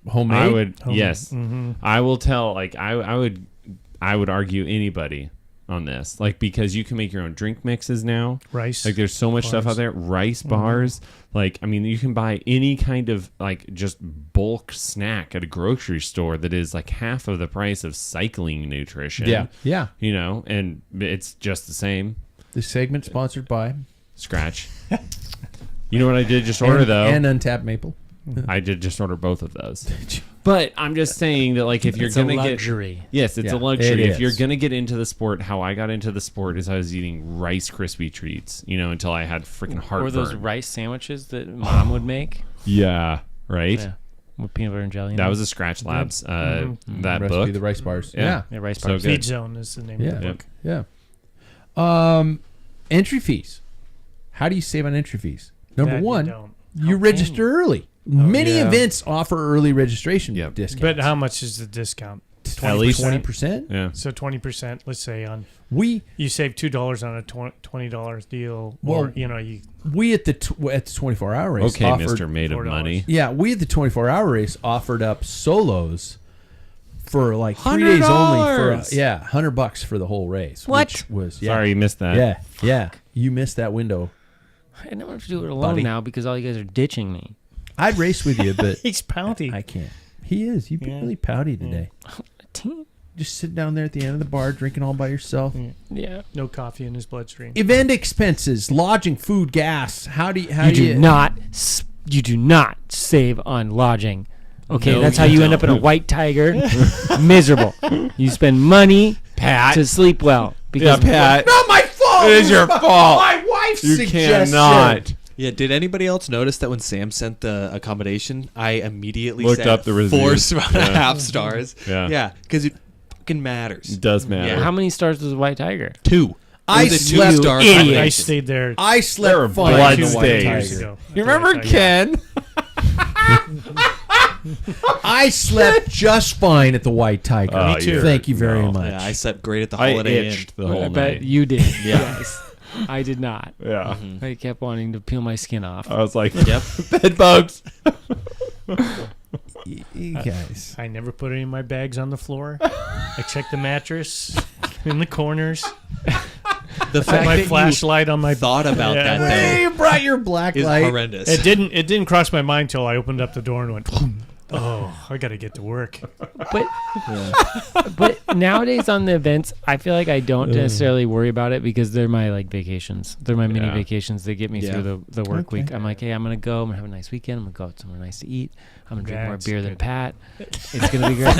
Homemade. I would Homemade. yes. Mm-hmm. I will tell I would argue anybody on this, because you can make your own drink mixes now. Rice. There's so much stuff out there. Rice bars. You can buy any kind of just bulk snack at a grocery store that is half of the price of cycling nutrition. Yeah. And it's just the same. This segment sponsored by Scratch. You know what I did just order though? and Untapped Maple. I did just order both of those. But I'm just saying that if you're It's gonna a get luxury. yes, it's Yeah, a luxury. it If you're is. gonna get into the sport, how I got into the sport is I was eating Rice Krispie treats, until I had freaking heartburn. Or those rice sandwiches that Mom would make. Yeah, right. Yeah. With peanut butter and jelly. in That them. was a Scratch Labs that Recipe, book. the rice bars. Yeah. Yeah, rice So bars. good. Feed Zone is the name of the book. Yeah. Entry fees. How do you save on entry fees? Number That you one, don't. you register early. Many yeah. events offer early registration Yep. discounts. But how much is the discount? At least 20%. Yeah. So 20%, let's say We you save $2 on a $20 deal, Well, or you we at the 24-hour race Okay, offered, Mr. Made of $4. Money. Yeah, we at the 24-hour race offered up solos for 3 days only for $100 for the whole race. What? Which was Sorry, you missed that. Yeah. You missed that window. I never have to do it alone Buddy. now because all you guys are ditching me. I'd race with you, but he's pouty. I can't. He is. You've been Yeah. really pouty today. Team. Just sit down there at the end of the bar drinking all by yourself. Yeah. No coffee in his bloodstream. Event expenses, lodging, food, gas. How do you You do not save on lodging. Okay, No, that's how you you end up in a don't. white tiger. Miserable. You spend money Pat. to sleep well. Yeah, Pat. Not my fault. It is your fault. My wife's You suggestion. cannot. Yeah, did anybody else notice that when Sam sent the accommodation, I immediately Looked said up the reviews. 4.5 stars? Yeah. Yeah, because it fucking matters. It does matter. Yeah. How many stars was a white tiger? 2. I It was a slept- 2-star idiot. I accommodation. stayed there. I There slept were fine. blood at the White stains. Tiger. years ago. You remember Ken? I slept just fine at the White Tiger. Oh, Me too. Thank you very No. much. Yeah, I slept great at the I Holiday Inn. itched the whole I bet night. you did. Yes. I did not. Yeah. I kept wanting to peel my skin off. I was like, Yep. bed bugs. You guys. I never put any of my bags on the floor. I checked the mattress in the corners. The Put fact my that flashlight on my. you thought about Yeah. that Hey, though you brought your black is light. horrendous. It didn't cross my mind till I opened up the door and went. Oh, I got to get to work. But nowadays on the events, I feel like I don't necessarily worry about it because they're my vacations. They're my mini Yeah. vacations that get me Yeah. through the work Okay. week. I'm like, hey, I'm gonna go. I'm gonna have a nice weekend. I'm gonna go out somewhere nice to eat. I'm gonna drink more That's beer than good. Pat. It's gonna be great.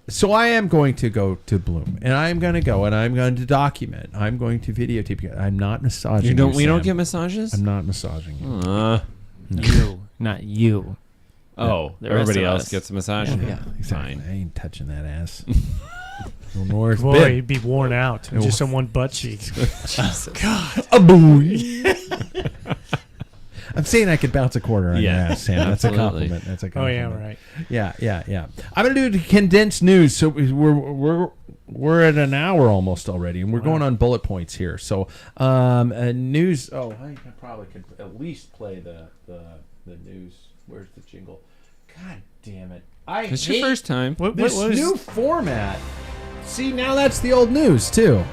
So I am going to go to Bloom, and I am going to go, and I'm going to document. I'm going to videotape you. I'm not massaging. We don't Sam. get massages? I'm not massaging you. You, not you. Oh, The rest everybody of else us. gets a massage? Yeah, exactly. Fine. I ain't touching that ass. Don't know where it's Boy, been. he'd be worn out. Just on one butt cheek. A booey. I'm saying I could bounce a quarter on your Yeah, ass, Sam. That's a absolutely. compliment. That's a Oh compliment. yeah, right. Yeah. I'm gonna do the condensed news. So we're at an hour almost already, and we're going on bullet points here. So news. Oh, I probably could at least play the news. Where's the jingle? God damn it! It's hate your first time. What this was new format. See, now that's the old news too.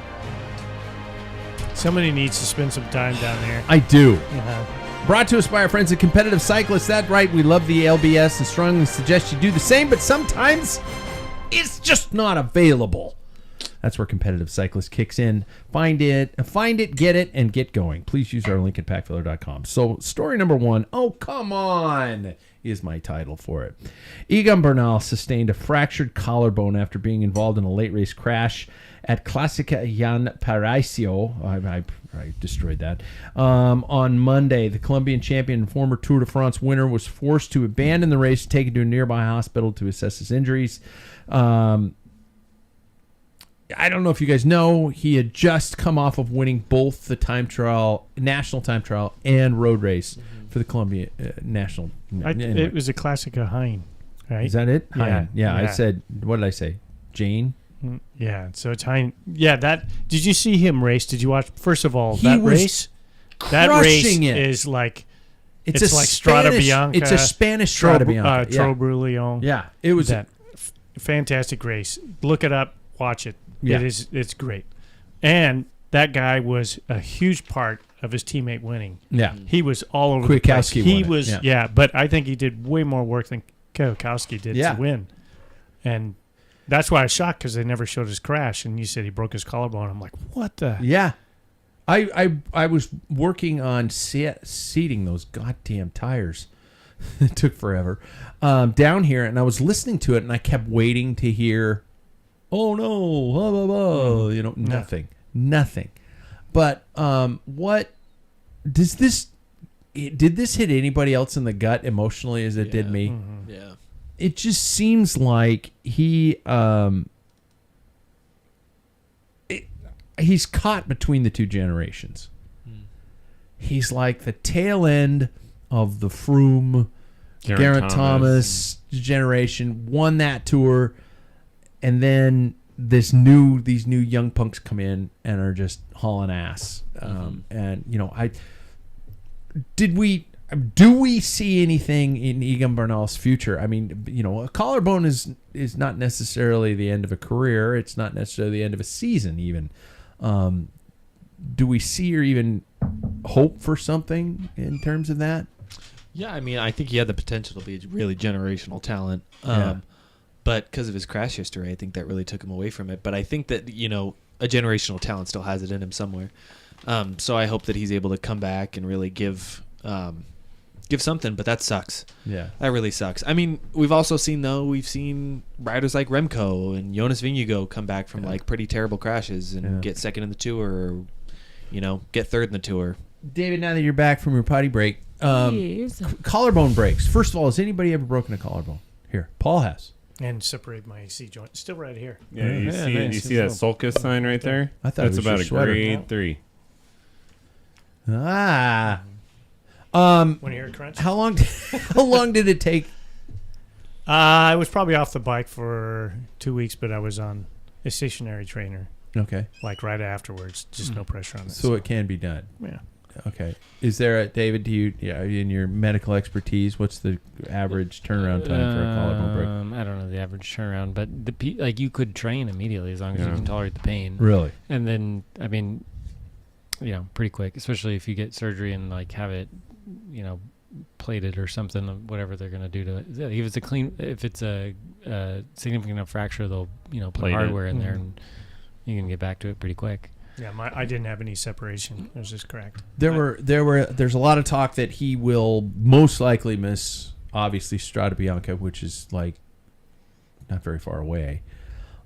somebody needs to spend some time down there. I do. Uh-huh. Brought to us by our friends at Competitive Cyclists. That's right, we love the LBS and strongly suggest you do the same, but sometimes it's just not available. That's where competitive cyclist kicks in. Find it, get it, and get going. Please use our link at packfiller.com. So story number 1, oh, come on, is my title for it. Egan Bernal sustained a fractured collarbone after being involved in a late race crash at Classica Jan Paraíso. I destroyed that. On Monday, the Colombian champion and former Tour de France winner was forced to abandon the race, taken to a nearby hospital to assess his injuries. I don't know if you guys know, he had just come off of winning both the time trial, national time trial, and road race for the Columbia national. Anyway. It was a Classica Hein, right? Is that it? Yeah. Hein. Yeah, I Yeah. said, what did I say? Jane? Yeah, so it's Hein. Yeah, that. Did you see him race? Did you watch? First of all, He that was race. That race crushing it. is like It's It's a like Strada Spanish- Bianca. It's a Spanish Strada Bianca. Trobriand. Yeah, it was. That fantastic race. Look it up. Watch it. Yeah. It's great. And that guy was a huge part of his teammate winning. Yeah. He was all over the place. Kwiatkowski He won it, was yeah. but I think he did way more work than Kwiatkowski did Yeah. to win. And that's why I was shocked because they never showed his crash. And you said he broke his collarbone. I'm like, what the? Yeah. I was working on seating those goddamn tires. It took forever. Down here, and I was listening to it, and I kept waiting to hear, oh no, blah, blah, blah. You know, nothing. But what does this? Did this hit anybody else in the gut emotionally as it did me? Mm-hmm. Yeah. It just seems like he's caught between the two generations. He's like the tail end of the Froome, Geraint Thomas generation, won that tour, and then these new young punks come in and are just hauling ass. And you know, do we see anything in Egan Bernal's future? I mean, you know, a collarbone is not necessarily the end of a career. It's not necessarily the end of a season even. Do we see or even hope for something in terms of that? Yeah, I mean, I think he had the potential to be a really generational talent. Yeah. But because of his crash history, I think that really took him away from it. But I think that, you know, a generational talent still has it in him somewhere. So I hope that he's able to come back and really give something, but that sucks. Yeah. That really sucks. I mean, we've seen riders like Remco and Jonas Vingegaard come back from like pretty terrible crashes and get second in the tour or, you know, get third in the tour. David, now that you're back from your potty break, collarbone breaks. First of all, has anybody ever broken a collarbone? Here, Paul has. And separate my AC joint. Still right here. Yeah, you see nice. you see that Sulcus sign right there? I thought that's it was about your a sweater. grade 3. Ah. Want to hear a crunch? How long did it take? I was probably off the bike for 2 weeks, but I was on a stationary trainer, Okay. like right afterwards. Just no pressure on it. So it can be done. Yeah. Okay. Is there David, do you in your medical expertise, what's the average turnaround time for a collarbone break? I don't know the average turnaround, but like you could train immediately as long as you can tolerate the pain. Really? And then, I mean, you know, pretty quick, especially if you get surgery and like have it, you know, plated or something, whatever they're going to do to it. If it's a significant enough fracture, they'll, you know, put Plate it. hardware in there and you can get back to it pretty quick. Yeah, I didn't have any separation. It was just cracked. There's a lot of talk that he will most likely miss, obviously, Strada Bianca, which is like not very far away.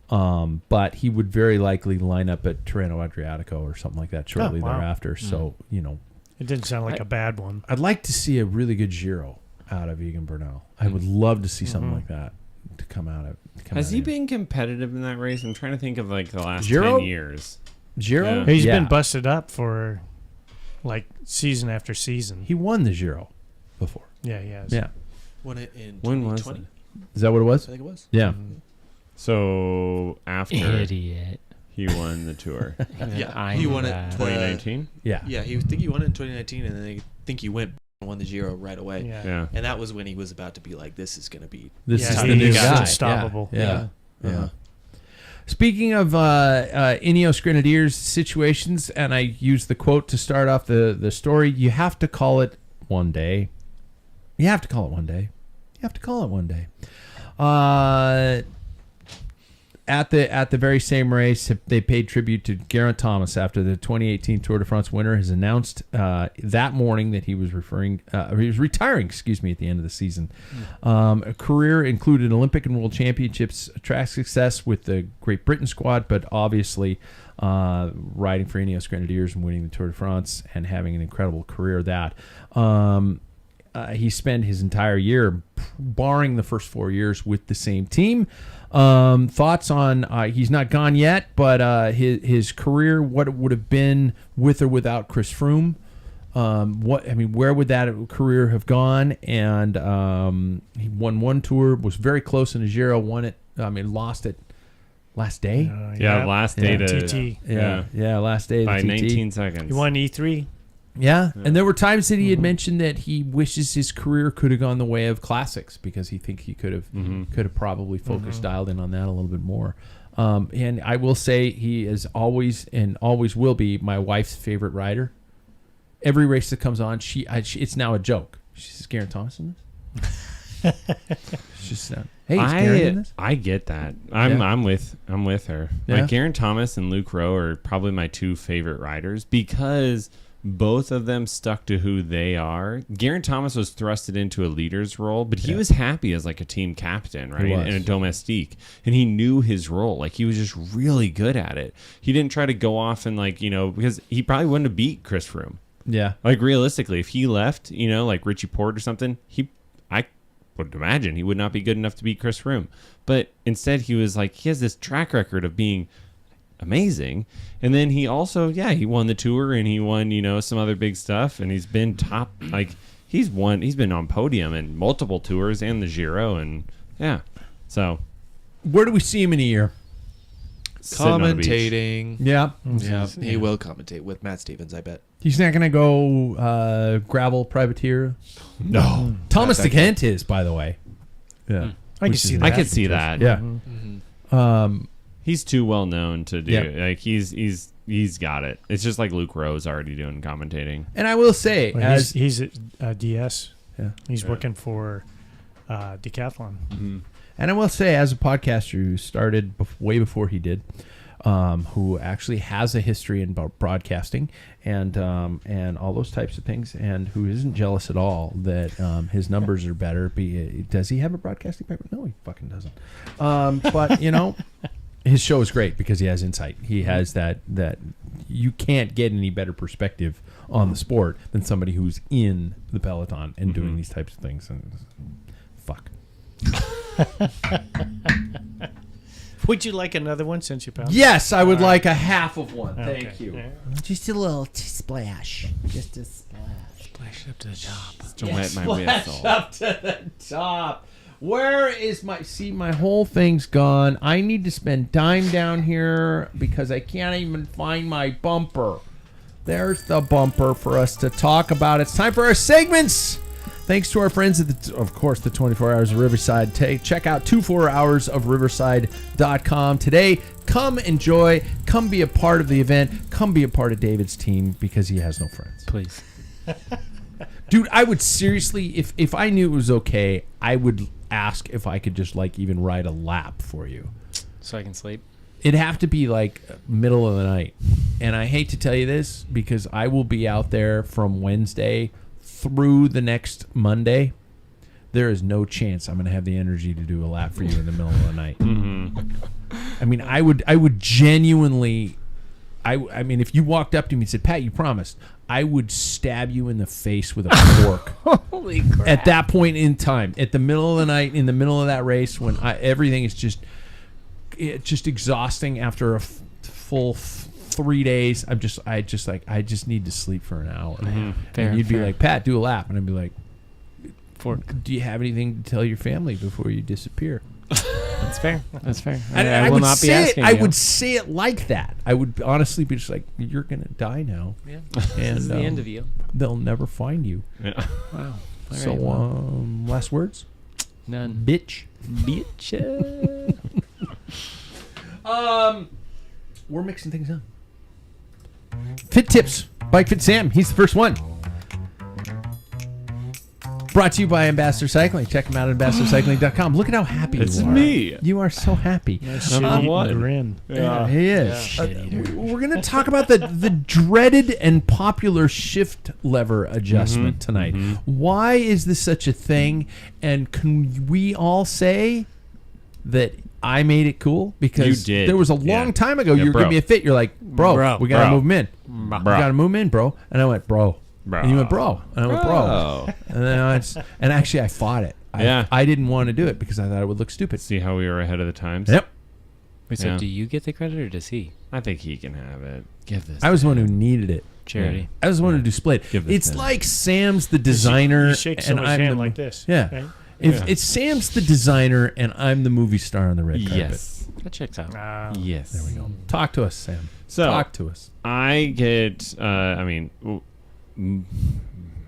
But he would very likely line up at Tirreno Adriatico or something like that shortly thereafter. So, you know, It didn't sound like a bad one. I'd like to see a really good Giro out of Egan Bernal. I would love to see something like that to come out of. Has he been competitive in that race? I'm trying to think of like the last Giro? 10 years. Giro? Yeah. He's been busted up for like season after season. He won the Giro before. Yeah, he has. Yeah. Won it in When was 2020. Is that what it I was? think it was. Yeah. So after Idiot. he won the tour. Yeah, he won it. 2019? Yeah. Yeah, I think he won it in 2019, and then I think he went and won the Giro right away. Yeah. Yeah. And that was when he was about to be like, this is going to be... This Yeah, is he the new is guy. unstoppable. Yeah. Yeah. Yeah. Speaking of Ineos Grenadiers situations, and I use the quote to start off the story, you have to call it one day. You have to call it one day. You have to call it one day. At the very same race, they paid tribute to Geraint Thomas after the 2018 Tour de France winner has announced that morning that he was retiring. Excuse me, at the end of the season. A career included Olympic and World Championships, track success with the Great Britain squad, but obviously riding for Ineos Grenadiers and winning the Tour de France and having an incredible career. He spent his entire year, barring the first 4 years, with the same team. Thoughts on he's not gone yet, but his career, what it would have been with or without Chris Froome. Where would that career have gone? And he won one tour, was very close in a Giro, won it. Lost it last day. Last day to TT. Last day by to TT. 19 seconds. He won E3. Yeah, and there were times that he had mentioned that he wishes his career could have gone the way of classics because he thinks he could have probably focused, dialed in on that a little bit more. And I will say he is always and always will be my wife's favorite rider. Every race that comes on, it's now a joke. She says, "Geraint Thomas in this?" She's just, "Hey, is Geraint in this?" I get that. I'm with her. Yeah. Like Geraint Thomas and Luke Rowe are probably my two favorite riders because both of them stuck to who they are. Geraint Thomas was thrusted into a leader's role, but he was happy as like a team captain, right? And a domestique. And he knew his role. Like he was just really good at it. He didn't try to go off and because he probably wouldn't have beat Chris Froome. Yeah. Like realistically, if he left, like Richie Porte or something, I would imagine he would not be good enough to beat Chris Froome. But instead he was like, he has this track record of being amazing. And then he also, he won the Tour and he won, some other big stuff. And he's been top, he's been on podium in multiple tours and the Giro. And so. Where do we see him in a year? Commentating. Yeah. He will commentate with Matt Stevens, I bet. He's not going to go gravel privateer? No. Thomas de Kent is, by the way. Yeah. I can see that. I could see that. Yeah. He's too well known to do. Like he's got it. It's just like Luke Rowe's already doing commentating. And I will say, he's at DS. Yeah. He's working for Decathlon. Mm-hmm. And I will say, as a podcaster who started way before he did, who actually has a history in broadcasting and all those types of things, and who isn't jealous at all that his numbers are better. Does he have a broadcasting background? No, he fucking doesn't. But his show is great because he has insight. He has that you can't get any better perspective on the sport than somebody who's in the peloton and doing these types of things. And fuck. Would you like another one since you found Yes, I would like a half of one. Okay. Thank you. Yeah. Just a little splash. Just a splash. Splash up to the top. To wet my Splash whistle. up to the top. Where is my whole thing's gone. I need to spend time down here because I can't even find my bumper. There's the bumper for us to talk about. It's time for our segments. Thanks to our friends at of course, the 24 Hours of Riverside. Check out 24hoursofriverside.com today. Come enjoy. Come be a part of the event. Come be a part of David's team because he has no friends. Please. Dude, I would seriously, if I knew it was okay, I would ask if I could just even ride a lap for you. So I can sleep. It'd have to be middle of the night. And I hate to tell you this because I will be out there from Wednesday through the next Monday. There is no chance I'm going to have the energy to do a lap for you in the middle of the night. I mean, I would genuinely, I mean, if you walked up to me and said, "Pat, you promised," I would stab you in the face with a fork. Holy crap. At that point in time, at the middle of the night, in the middle of that race, when everything is just exhausting after a full 3 days. I just need to sleep for an hour. Fair, and you'd be fair. like, "Pat, do a lap," and I'd be like, Fork. "Do you have anything to tell your family before you disappear?" That's fair. That's fair. And I will would not be say asking I you. would say it like that. I would honestly be just like, "You're gonna die now, Yeah. and This is the end of you. they'll never find you." Yeah. Wow. All So, right, well, last words, none. bitch. Bitch. We're mixing things up. Fit tips, Bike Fit Sam. He's the first one. Brought to you by Ambassador Cycling. Check them out at ambassadorcycling.com. Look at how happy It's you are. me. You are so happy. Number one. Grin. Yeah, he is. We're going to talk about the dreaded and popular shift lever adjustment tonight. Why is this such a thing? And can we all say that I made it cool? Because You did. there was a long Yeah. time ago Yeah, you were bro. giving me a fit. You're like, bro, we got to bro. move him in. We got to move him in, bro. And I went, bro. And you went, bro. And I went, bro. And then and actually I fought it. I didn't want to do it because I thought it would look stupid. See how we were ahead of the times? Yep. Wait, so Yeah. do you get the credit or does he? I think he can have it. Give this. I was the one who needed it. Charity. I was the one who displayed. Give this It's to him. like Sam's the designer You shake and someone's I'm hand the like this. Yeah. Right? It's Sam's the designer and I'm the movie star on the red carpet. Yes. That checks out. Yes. There we go. Talk to us, Sam. So Talk to us. I get,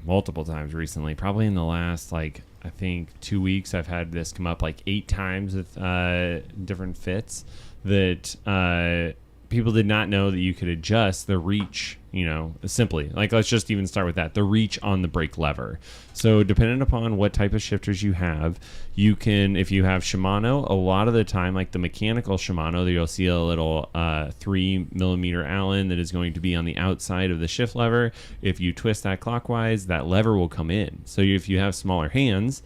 multiple times recently, probably in the last, I think 2 weeks, I've had this come up 8 times with different fits that people did not know that you could adjust the reach, simply. Let's just even start with that. The reach on the brake lever. So depending upon what type of shifters you have, you can, if you have Shimano, a lot of the time, the mechanical Shimano, you'll see a little 3mm Allen that is going to be on the outside of the shift lever. If you twist that clockwise, that lever will come in. So if you have smaller hands,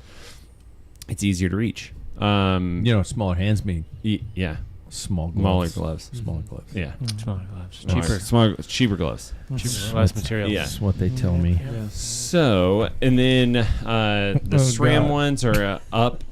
it's easier to reach. Smaller hands mean Yeah. smaller Smaller gloves. gloves. Smaller gloves. Yeah. Smaller gloves. Cheaper gloves. Less material. Yeah. That's what they tell me. So, and then the SRAM ones are up,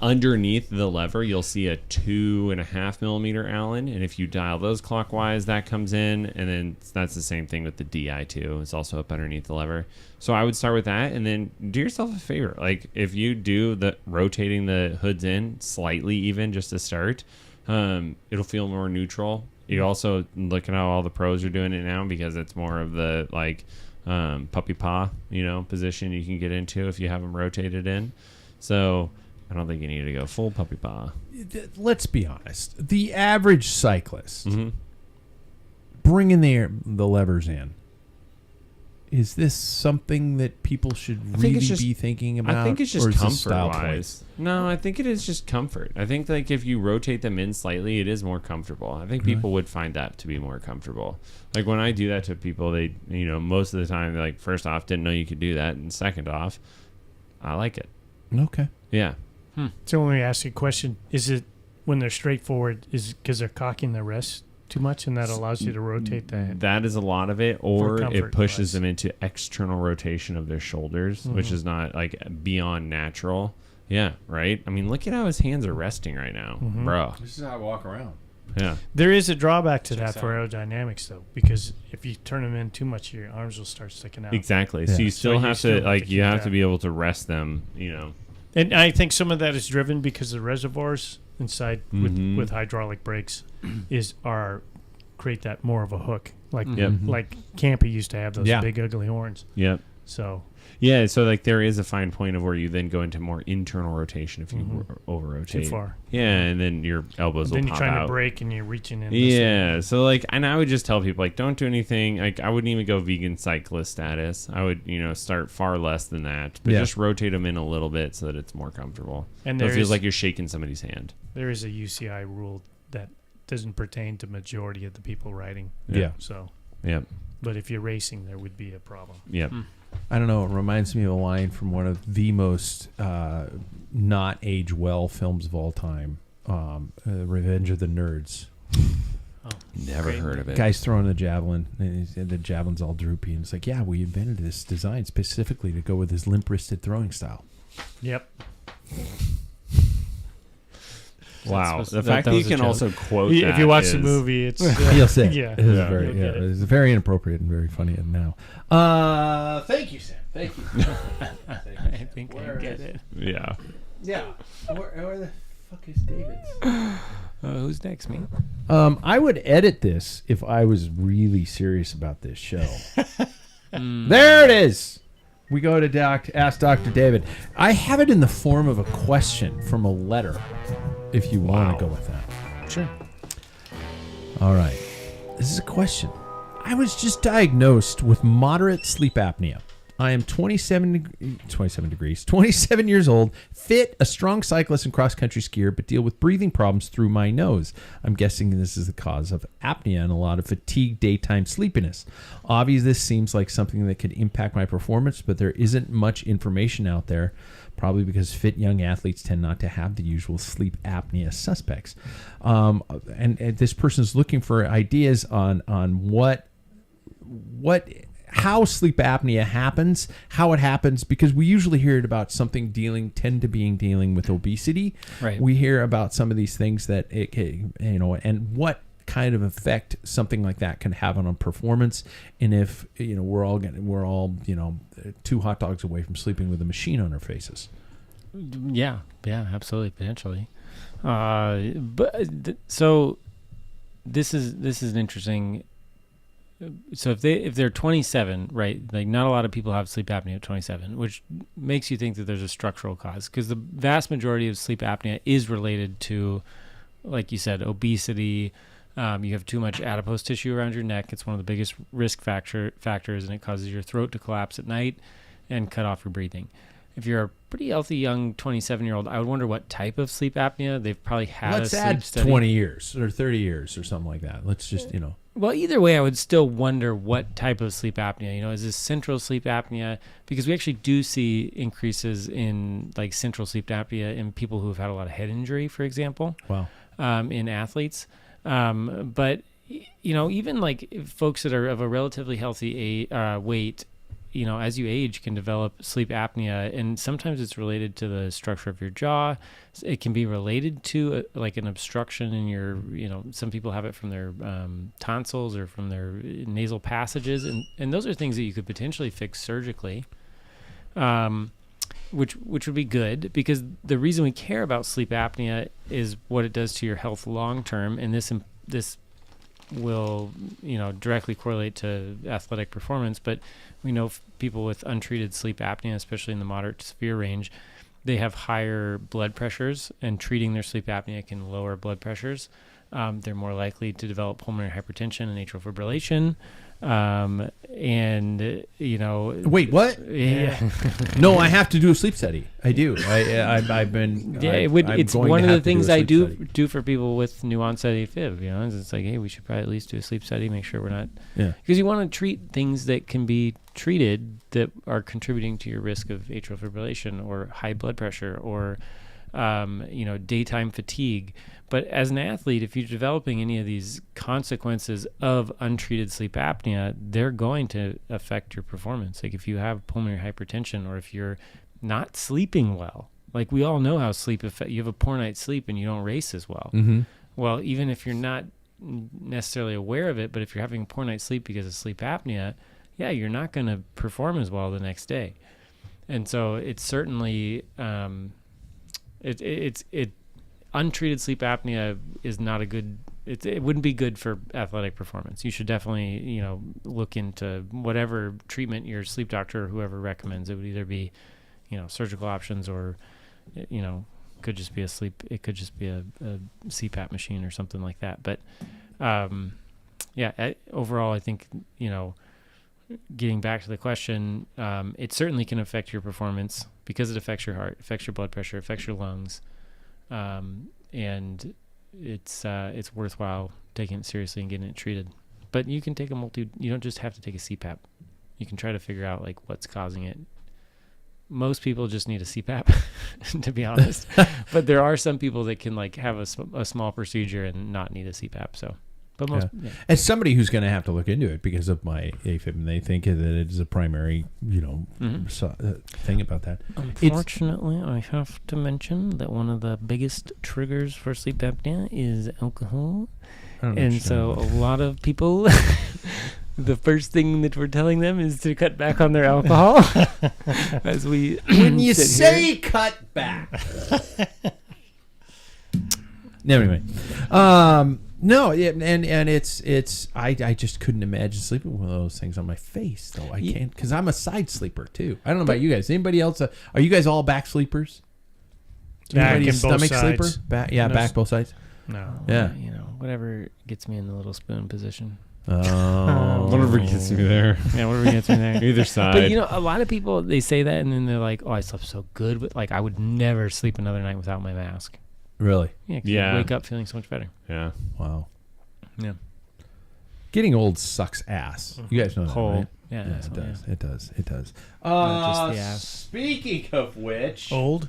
underneath the lever, you'll see a 2.5mm Allen. And if you dial those clockwise, that comes in. And then that's the same thing with the DI2. It's also up underneath the lever. So I would start with that and then do yourself a favor. If you do the rotating the hoods in slightly, even just to start, it'll feel more neutral. You also look at how all the pros are doing it now because it's more of the puppy paw, position you can get into if you have them rotated in. So I don't think you need to go full puppy paw. Let's be honest. The average cyclist bringing the levers in. Is this something that people should really be thinking about? I think it's or just is this style comfort-wise. No, I think it is just comfort. I think if you rotate them in slightly, it is more comfortable. I think people would find that to be more comfortable. When I do that to people, they, most of the time, they're first off, didn't know you could do that, and second off, I like it. Okay. Yeah. So when we ask you a question, is it when they're straightforward, is because they're cocking the rest too much and that allows you to rotate the head? That is a lot of it, or it comfort pushes wise. them into external rotation of their shoulders, which is not beyond natural. Yeah, right? I mean, look at how his hands are resting right now, bro. This is how I walk around. Yeah. There is a drawback to that for aerodynamics, though, because if you turn them in too much, your arms will start sticking out. Exactly. Yeah. So you still have to, keep you have that. to be able to rest them, And I think some of that is driven because the reservoirs inside with hydraulic brakes create that more of a hook. Like Campy used to have those big ugly horns. Yep. So Yeah, so there is a fine point of where you then go into more internal rotation if you over rotate too far. Yeah, and then your elbows Then will you're pop trying out. to brake and you're reaching in. Yeah, so and I would just tell people don't do anything. I wouldn't even go vegan cyclist status. I would start far less than that, but just rotate them in a little bit so that it's more comfortable. And so it feels like you're shaking somebody's hand. There is a UCI rule that doesn't pertain to majority of the people riding. Yeah. So. Yep. But if you're racing, there would be a problem. Yep. I don't know. It reminds me of a line from one of the most not age well films of all time, Revenge of the Nerds. Never heard of it. Guy's throwing the javelin, and the javelin's all droopy. And it's like, yeah, we invented this design specifically to go with his limp-wristed throwing style. Yep. Wow. The fact that you can also quote if you watch is, the movie, it's... You'll see. Yeah. It's very inappropriate and very funny now. Thank you, Sam. Thank you. I think I get it. Yeah. Yeah. Where the fuck is David's? Who's next, me? I would edit this if I was really serious about this show. There it is. We go to Ask Dr. David. I have it in the form of a question from a letter, if you want to go with that. Sure. All right. This is a question. I was just diagnosed with moderate sleep apnea. I am 27 years old, fit, a strong cyclist and cross-country skier, but deal with breathing problems through my nose. I'm guessing this is the cause of apnea and a lot of fatigue, daytime sleepiness. Obviously, this seems like something that could impact my performance, but there isn't much information out there, probably because fit young athletes tend not to have the usual sleep apnea suspects. And this person is looking for ideas on how sleep apnea happens, how it happens, because we usually hear it about something dealing with obesity. Right. We hear about some of these things that it can, and what kind of effect something like that can have on performance. And if, we're all 2 hot dogs away from sleeping with a machine on our faces. Yeah, absolutely, potentially. So this is an interesting. So if they're 27, right? Like not a lot of people have sleep apnea at 27, which makes you think that there's a structural cause, because the vast majority of sleep apnea is related to, like you said, obesity. You have too much adipose tissue around your neck. It's one of the biggest risk factors, and it causes your throat to collapse at night and cut off your breathing. If you're a pretty healthy young 27-year-old, I would wonder what type of sleep apnea. They've probably had Let's a sleep add study. 20 years or 30 years or something like that. Let's just, Well, either way, I would still wonder what type of sleep apnea. Is this central sleep apnea? Because we actually do see increases in like central sleep apnea in people who have had a lot of head injury, for example. Wow. In athletes. But, even like folks that are of a relatively healthy weight, as you age, can develop sleep apnea, and sometimes it's related to the structure of your jaw. It can be related to like an obstruction in your, some people have it from their tonsils or from their nasal passages, and those are things that you could potentially fix surgically, which would be good, because the reason we care about sleep apnea is what it does to your health long term, and this will directly correlate to athletic performance. But we know people with untreated sleep apnea, especially in the moderate to severe range, they have higher blood pressures, and treating their sleep apnea can lower blood pressures. They're more likely to develop pulmonary hypertension and atrial fibrillation. Wait, what? Yeah. No, I have to do a sleep study. I do. I've been. It's one of the things I do for people with new onset AFib. It's like, hey, we should probably at least do a sleep study, make sure we're not. Yeah. Because you want to treat things that can be treated that are contributing to your risk of atrial fibrillation or high blood pressure or, daytime fatigue. But as an athlete, if you're developing any of these consequences of untreated sleep apnea, they're going to affect your performance. Like if you have pulmonary hypertension, or if you're not sleeping well, like we all know how sleep you have a poor night's sleep and you don't race as well. Mm-hmm. Well, even if you're not necessarily aware of it, but if you're having a poor night's sleep because of sleep apnea, you're not going to perform as well the next day. And so it's certainly, untreated sleep apnea is not a good. It wouldn't be good for athletic performance. You should definitely, look into whatever treatment your sleep doctor or whoever recommends. It would either be, surgical options, or, could just be it could just be a CPAP machine or something like that. But, overall, I think, getting back to the question, it certainly can affect your performance because it affects your heart, affects your blood pressure, affects your lungs. And it's worthwhile taking it seriously and getting it treated. But you can take you don't just have to take a CPAP. You can try to figure out like what's causing it. Most people just need a CPAP, to be honest. But there are some people that can like have a small procedure and not need a CPAP. So, but most, As somebody who's going to have to look into it because of my AFib, and they think that it is a primary, thing about that. Unfortunately, I have to mention that one of the biggest triggers for sleep apnea is alcohol. And so a lot of people, the first thing that we're telling them is to cut back on their alcohol. As we when you say cut back. Anyway, no, and it's I just couldn't imagine sleeping with one of those things on my face though. I can't, because I'm a side sleeper too. I don't know about you guys. Anybody else? Are you guys all back sleepers? Back Anybody and both sides. Back, back both sides. No. Yeah. Whatever gets me in the little spoon position. Oh. Whatever gets me there. Yeah, whatever gets me there. Either side. But a lot of people, they say that and then they're like, "Oh, I slept so good," but like I would never sleep another night without my mask. Really? Yeah, 'cause Yeah. you wake up feeling so much better. Yeah. Wow. Yeah. Getting old sucks ass. You guys know that, Whole, right? yeah, Yeah, that's it all, does. It does. It does. Not just the ass. Speaking of which, Old.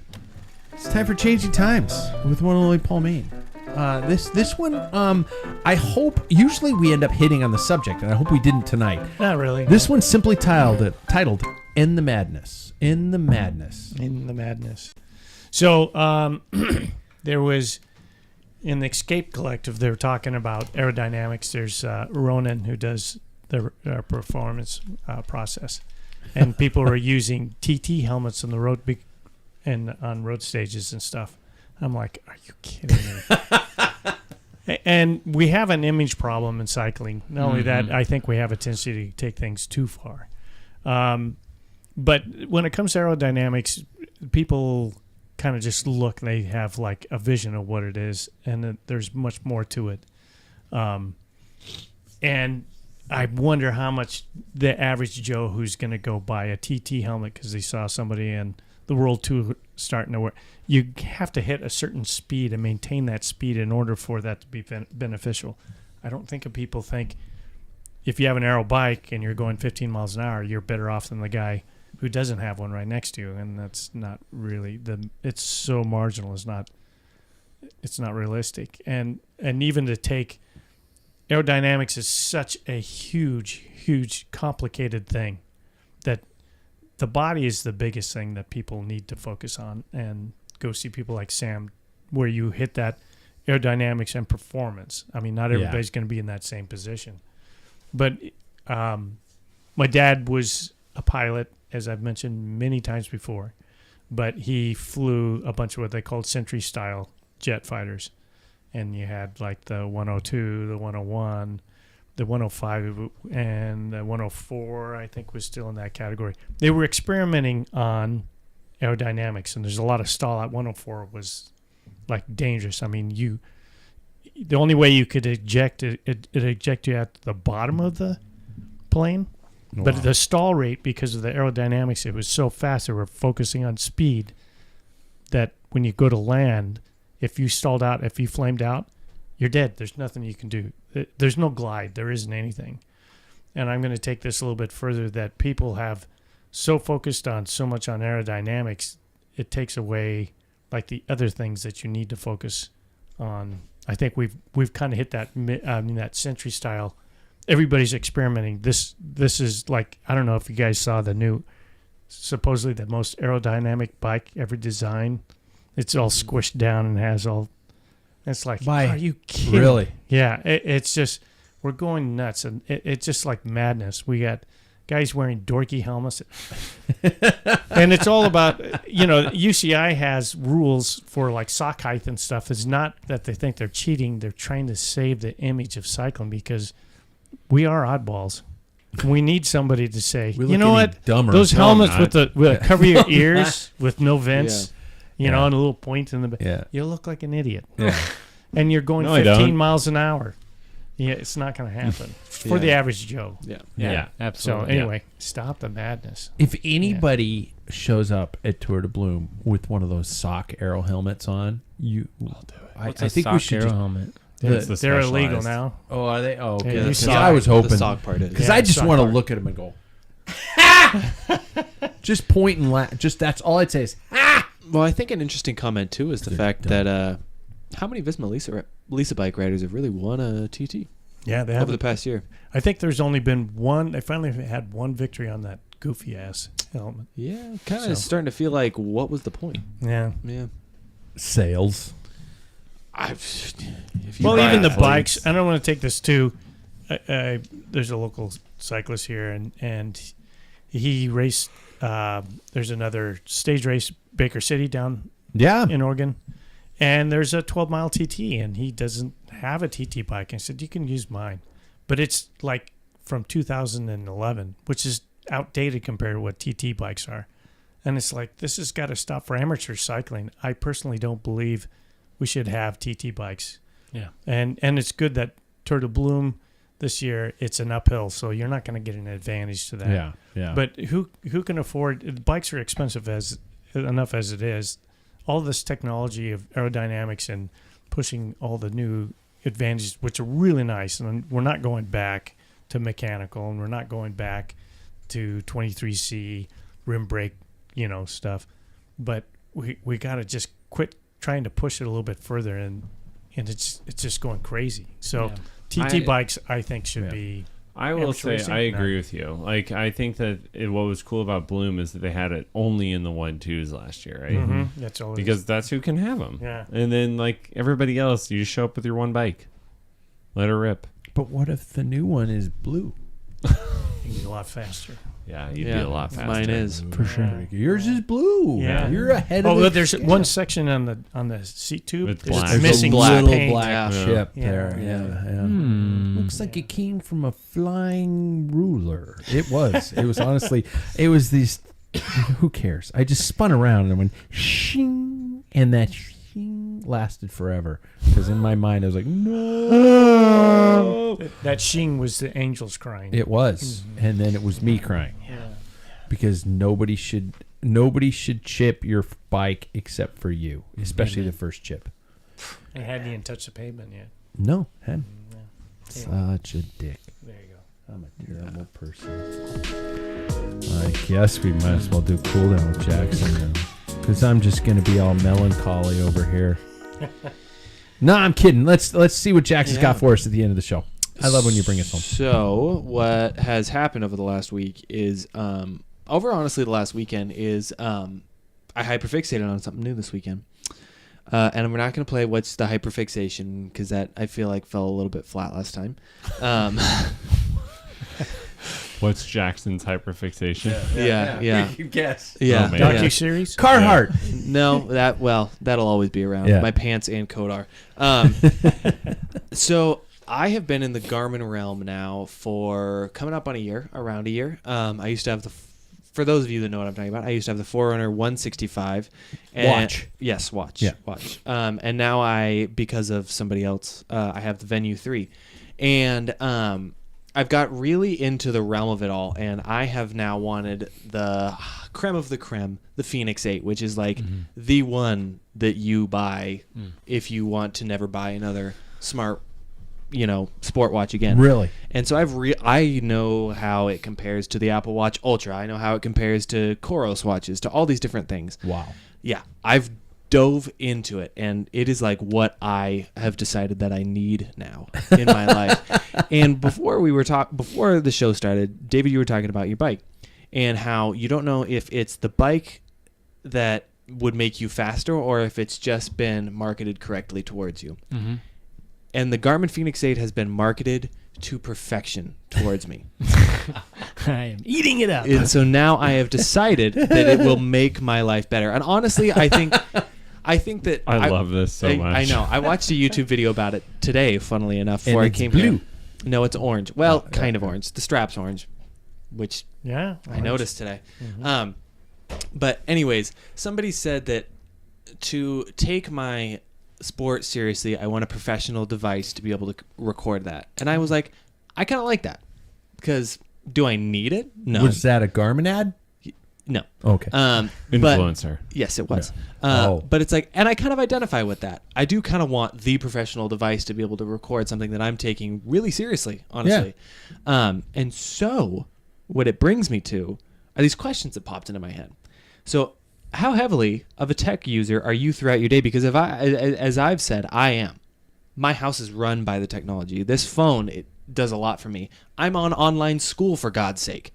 it's time for Changing Times with one and only Paul Main. This one, I hope. Usually we end up hitting on the subject, and I hope we didn't tonight. Not really. This one's simply titled "In the Madness." In the madness. In the madness. So there was in the Escape Collective. They were talking about aerodynamics. There's Ronan who does the performance process, and people are using TT helmets on the road and on road stages and stuff. I'm like, are you kidding me? And we have an image problem in cycling. Not only that, I think we have a tendency to take things too far. But when it comes to aerodynamics, people kind of just look and they have like a vision of what it is, and there's much more to it. And I wonder how much the average Joe who's going to go buy a TT helmet because they saw somebody in the World Tour starting to wear. You have to hit a certain speed and maintain that speed in order for that to be beneficial. I don't think people think if you have an aero bike and you're going 15 miles an hour, you're better off than the guy who doesn't have one right next to you, and that's not really it's so marginal. It's not realistic, and even to take aerodynamics is such a huge complicated thing that the body is the biggest thing that people need to focus on, and go see people like Sam where you hit that aerodynamics and performance. I mean, not everybody's going to be in that same position, but my dad was a pilot, as I've mentioned many times before, but he flew a bunch of what they called Sentry style jet fighters, and you had like the 102, the 101, the 105, and the 104, I think, was still in that category. They were experimenting on aerodynamics, and there's a lot of stall at 104 was like dangerous. I mean, the only way you could eject it eject you at the bottom of the plane. Wow. But the stall rate, because of the aerodynamics, it was so fast. They were focusing on speed that when you go to land, if you stalled out, if you flamed out, you're dead. There's nothing you can do. There's no glide. There isn't anything. And I'm going to take this a little bit further, that people have so focused on so much on aerodynamics, it takes away like the other things that you need to focus on. I think we've kind of hit that that Sentry style. Everybody's experimenting. This is like, I don't know if you guys saw the new, supposedly the most aerodynamic bike ever designed. It's all squished down and has all. It's like, are you kidding? Really? Yeah. It's just, we're going nuts, and it's just like madness. We got guys wearing dorky helmets, and it's all about, UCI has rules for like sock height and stuff. It's not that they think they're cheating. They're trying to save the image of cycling, because we are oddballs. We need somebody to say, We you look know any what? dumber. Those No, helmets I'm not. with cover your ears with no vents, Yeah. and a little point in the back. Yeah. You look like an idiot. Yeah. And you're going No, I 15 don't. miles an hour. Yeah, it's not going to happen for the average Joe. Yeah. Yeah. So absolutely. anyway, stop the madness. If anybody shows up at Tour de Bloom with one of those sock aero helmets on, I'll do it. I think we should just, helmet. It's the They're illegal specialized. now. Oh, are they? Oh, okay. Yeah, you Because saw I was hoping, The sock part is. because Yeah, I just sock want to part. look at him and go, just point and laugh. Just that's all I'd say is, Well, I think an interesting comment too is the fact that how many Visma Lisa bike riders have really won a TT Yeah, they over have. the past year? I think there's only been one. They finally had one victory on that goofy ass helmet. Yeah, kind of So- starting to feel like, what was the point? Yeah. Yeah. sales. If you Well, buy even the athletes- bikes. I don't want to take this too. There's a local cyclist here, and he raced. There's another stage race, Baker City down Yeah. in Oregon, and there's a 12-mile TT, and he doesn't have a TT bike. I said, you can use mine, but it's like from 2011, which is outdated compared to what TT bikes are. And it's like, this has got to stop for amateur cycling. I personally don't believe we should have TT bikes. Yeah. And it's good that Tour de Bloom, this year, it's an uphill, so you're not going to get an advantage to that. Yeah. But who can afford? Bikes are expensive enough as it is. All this technology of aerodynamics and pushing all the new advantages, which are really nice, and we're not going back to mechanical, and we're not going back to 23C rim brake, stuff. But we got to just quit trying to push it a little bit further, and it's just going crazy. So TT bikes, I think, should be. I will say racing? I agree with you. Like, I think that what was cool about Bloom is that they had it only in the 1.2s last year, right? Mm-hmm. That's all. Because that's who can have them. Yeah. And then, like everybody else, you just show up with your one bike. Let her rip. But what if the new one is blue? You can get a lot faster. Yeah, you'd be a lot faster. Mine is. For sure. Yours is blue. Yeah. You're ahead of Oh, the but there's one section on the seat tube. With It's black. There's missing a black little paint. black Yeah. chip Yeah. there. Yeah. Looks like it came from a flying ruler. It was. It was honestly. It was these. Who cares? I just spun around and went shing, and that shing lasted forever. Because in my mind, I was like, no. That shing was the angels crying. It was, and then it was me crying. Yeah. Because nobody should chip your bike except for you, especially the first chip. I hadn't even touched the pavement yet. No, had Yeah. such a dick. There you go. I'm a terrible person. I guess we might as well do cool down with Jackson now, because I'm just gonna be all melancholy over here. No, I'm kidding. Let's see what Jackson's got for us at the end of the show. I love when you bring us home. So what has happened over the last week is, honestly, the last weekend is, I hyperfixated on something new this weekend. And we're not going to play What's the Hyperfixation, because that, I feel like, fell a little bit flat last time. What's Jackson's hyperfixation? Yeah. You guess. Yeah. Oh, man. yeah. Docu-series? Carhartt. No, that'll always be around. Yeah. My pants and coat are. So I have been in the Garmin realm now for coming up on around a year. I used to have for those of you that know what I'm talking about, I used to have the Forerunner 165. Watch. Yes, watch. Yeah. Watch. And now because of somebody else, I have the Venue 3. And I've got really into the realm of it all, and I have now wanted the creme of the creme, the Phoenix 8, which is like the one that you buy if you want to never buy another smart, sport watch again. Really? And so I know how it compares to the Apple Watch Ultra. I know how it compares to Coros watches, to all these different things. Wow. Yeah, I've dove into it, and it is like what I have decided that I need now in my life. And before the show started, David, you were talking about your bike and how you don't know if it's the bike that would make you faster or if it's just been marketed correctly towards you. Mm-hmm. And the Garmin Fenix 8 has been marketed to perfection towards me. I am eating it up. And so now I have decided that it will make my life better. And honestly, I think that I love this so much. I know. I watched a YouTube video about it today, funnily enough, before And I it's came blue. here. No, it's orange. Well, kind of orange. The strap's orange, which Yeah. I noticed today. But anyways, somebody said that to take my sport seriously, I want a professional device to be able to record that. And I was like, I kind of like that. Because do I need it? No. Was that a Garmin ad? No. Okay. But Influencer. yes, it was. Oh. But it's like, and I kind of identify with that. I do kind of want the professional device to be able to record something that I'm taking really seriously, honestly. And so what it brings me to are these questions that popped into my head. So how heavily of a tech user are you throughout your day? Because as I've said, I am. My house is run by the technology. This phone, it does a lot for me. I'm on online school, for God's sake.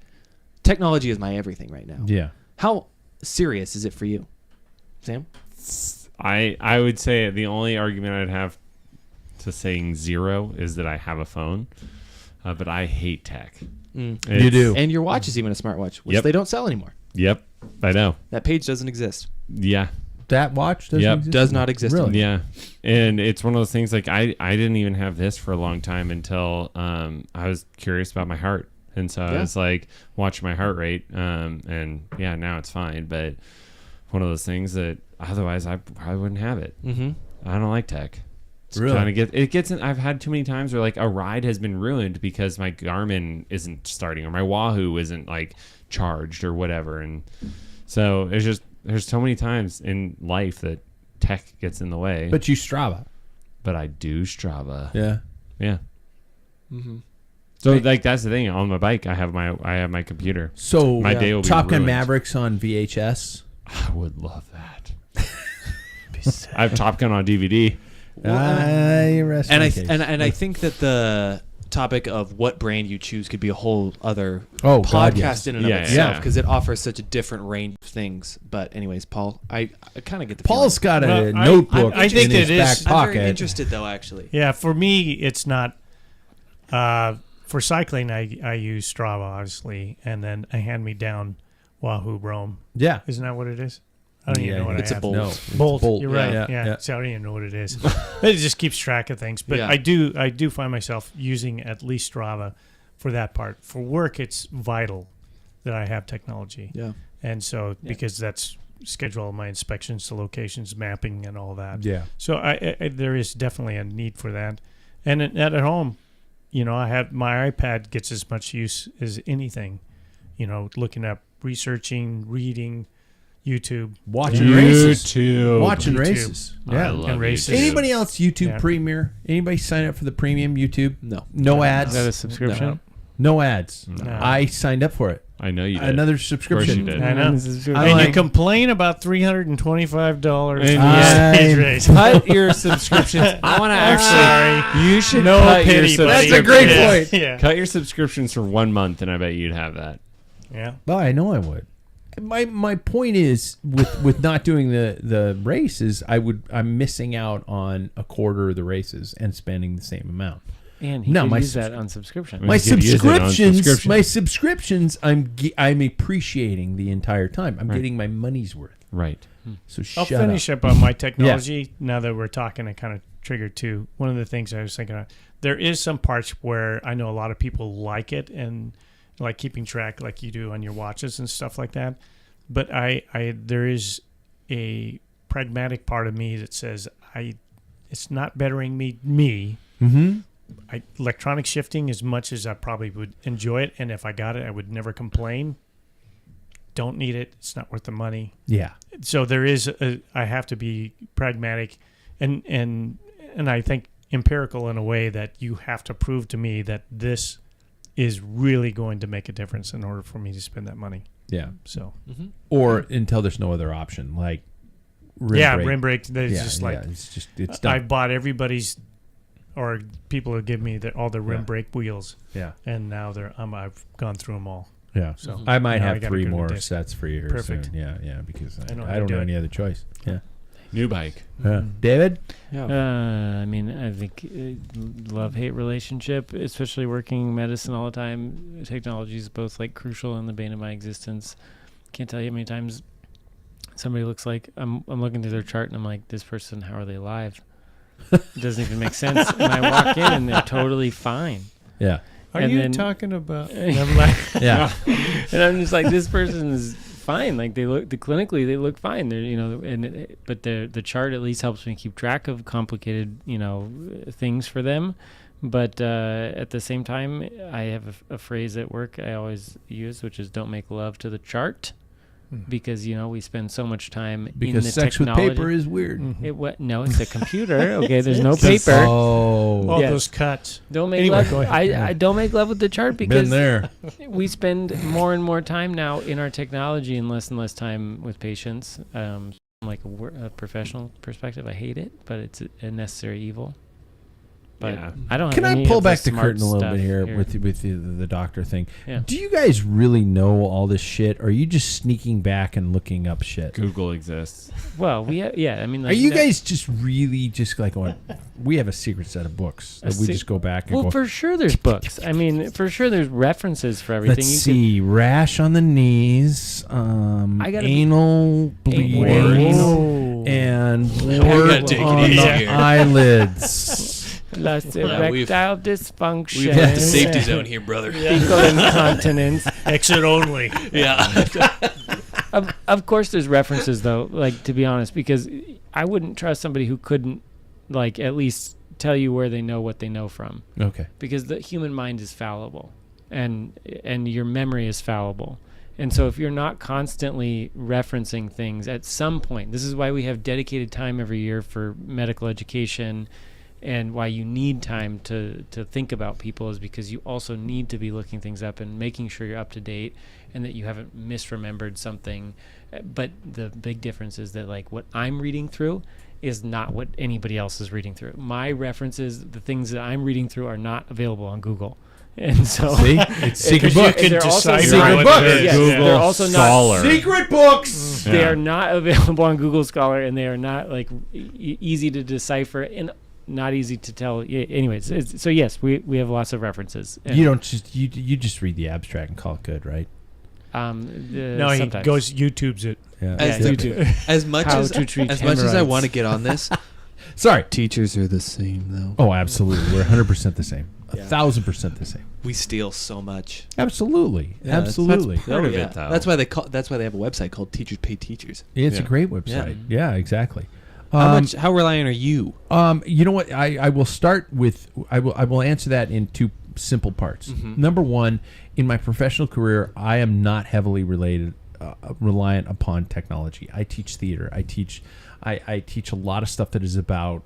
Technology is my everything right now. Yeah. How serious is it for you, Sam? I would say the only argument I'd have to saying zero is that I have a phone, but I hate tech. You do. And your watch is even a smartwatch, which Yep. they don't sell anymore. Yep, I know. That page doesn't exist. Yeah, That watch doesn't Yep. exist? Does not exist Really? anymore. yeah, and it's one of those things. Like I didn't even have this for a long time until I was curious about my heart, and so I was like watching my heart rate, and yeah, now it's fine. But one of those things that otherwise I probably wouldn't have it. Mm-hmm. I don't like tech. Really? Kind of gets. I've had too many times where like a ride has been ruined because my Garmin isn't starting or my Wahoo isn't like charged or whatever, and so there's so many times in life that tech gets in the way. But you Strava. But I do Strava. Yeah. Yeah. Mm-hmm. So like that's the thing. On my bike, I have my computer. So my day will be Top Gun ruined. Mavericks on VHS. I would love that. I have Top Gun on DVD. I think that the topic of what brand you choose could be a whole other God, podcast yes. in and of Yeah, itself yeah. because it offers such a different range of things. But anyways, Paul, I kind of get the Paul's feeling. got a Well, notebook I think in his it back is- I'm pocket. very interested though, actually. Yeah, for me, it's not. For cycling, I use Strava, obviously, and then a hand-me-down Wahoo Roam. Yeah. Isn't that what it is? I don't even know what it's I a have. Bolt. No, it's Bolt. Bolt. You're right. Yeah, Yeah. yeah. So I don't even know what it is. It just keeps track of things. But Yeah. I do find myself using at least Strava for that part. For work, it's vital that I have technology. Yeah. And so because that's schedule my inspections to locations, mapping, and all that. Yeah. So I there is definitely a need for that. And at home, I have my iPad gets as much use as anything. Looking up, researching, reading, YouTube, Watching races. YouTube. Watching YouTube. races. I Yeah. love And races. YouTube. Anybody else YouTube Yeah. Premier? Anybody sign up for the premium YouTube? No. No Is ads. that a subscription? No ads. No. I signed up for it. I know you did. Another subscription. you did. I know. I'm And you like- complain about $325 And for you- stage race. Cut your subscriptions. I want to actually. You should No cut pity, your buddy. That's a great Yeah. point. Yeah. Cut your subscriptions for 1 month, and I bet you'd have that. Yeah. Well, I know I would. My point is with not doing the race is I'm missing out on a quarter of the races and spending the same amount. And he No, could my use subs- that on subscription. Well, My you could use it on subscriptions, subscription. I'm appreciating the entire time. I'm getting my money's worth. Right. So I'll shut finish up. up on my technology. Now that we're talking, it kind of triggered too. One of the things I was thinking of, there is some parts where I know a lot of people like it and like keeping track like you do on your watches and stuff like that. But there is a pragmatic part of me that says it's not bettering me. Mm-hmm. Electronic shifting, as much as I probably would enjoy it, and if I got it, I would never complain. Don't need it. It's not worth the money. Yeah. So there is I have to be pragmatic and I think empirical in a way that you have to prove to me that this is really going to make a difference in order for me to spend that money. Yeah. So Or until there's no other option, like rim brake. There's just like it's done. I bought everybody's or people who give me all the rim brake wheels, yeah. and now I've gone through them all. Yeah. So I might now I have gotta 3 go to more disc. sets for you here Perfect. soon. Yeah, because I know I how to don't do know it. any other choice. Yeah. New bike. Yeah. David? I mean, I think love-hate relationship, especially working medicine all the time. Technology is both like crucial and the bane of my existence. Can't tell you how many times somebody looks like I'm looking through their chart and I'm like, this person, how are they alive? It doesn't even make sense. And I walk in and they're totally fine. Yeah. Are And you then- talking about? Never mind. Yeah. And I'm just like, this person is fine. Like clinically, they look fine. They're, but the chart at least helps me keep track of complicated, things for them. But at the same time, I have a phrase at work I always use, which is "Don't make love to the chart," because we spend so much time Because in the sex technology. with paper is weird. No, it's a computer. Okay, there's no paper. Oh. All Yes. those cuts. Don't make Anyway, love. go ahead. I don't make love with the chart Been because there. we spend more and more time now in our technology and less time with patients. From like a professional perspective, I hate it, but it's a necessary evil. But Yeah. I don't. Can have I any pull of the back the smart curtain a little stuff bit here with the doctor thing? Yeah. Do you guys really know all this shit? Or are you just sneaking back and looking up shit? Google exists. Well, I mean, like, Are you guys just really just like going, we have a secret set of books that we sec- just go back and Well, go, for sure, there's books. I mean, for sure, there's references for everything. let's You see, rash on the knees, I gotta be- anal bleeding, Whoa. and gotta wart take it on easy the here. eyelids. Plus Yeah, we've- erectile dysfunction. We've left the safety zone here, brother. Fecal incontinence. Exit only. Yeah. Of course, there's references though. Like, to be honest, because I wouldn't trust somebody who couldn't, like, at least tell you where they know what they know from, Okay. because the human mind is fallible, and your memory is fallible. And so if you're not constantly referencing things at some point, this is why we have dedicated time every year for medical education, and why you need time to think about people, is because you also need to be looking things up and making sure you're up to date and that you haven't misremembered something. But the big difference is that, like, what I'm reading through is not what anybody else is reading through. My references, the things that I'm reading through, are not available on Google. And so See? It's secret You books. can They're also decipher secret what books. it is. Yes, Google they're also not Scholar. Secret books. They Yeah. are not available on Google Scholar, and they are not like easy to decipher and not easy to tell. Anyways, so yes, we have lots of references. And, You don't just you just read the abstract and call it good, right? No, he sometimes. goes YouTube's it. Yeah. As, Yeah, the- YouTube. as much How as to treat as much as I hemorrhoids. want to get on this, Sorry. teachers are the same though. Oh, absolutely. We're 100% the same. Yeah. 1,000% the same. We steal so much. Absolutely. Yeah, that's- Absolutely. Part of yeah. it, though. That's why they have a website called Teachers Pay Teachers. It's a Yeah. great website. Yeah, exactly. How reliant are you? You know what? I will start with I will answer that in two simple parts. Number one, in my professional career, I am not heavily reliant upon technology. I teach theater. I teach a lot of stuff that is about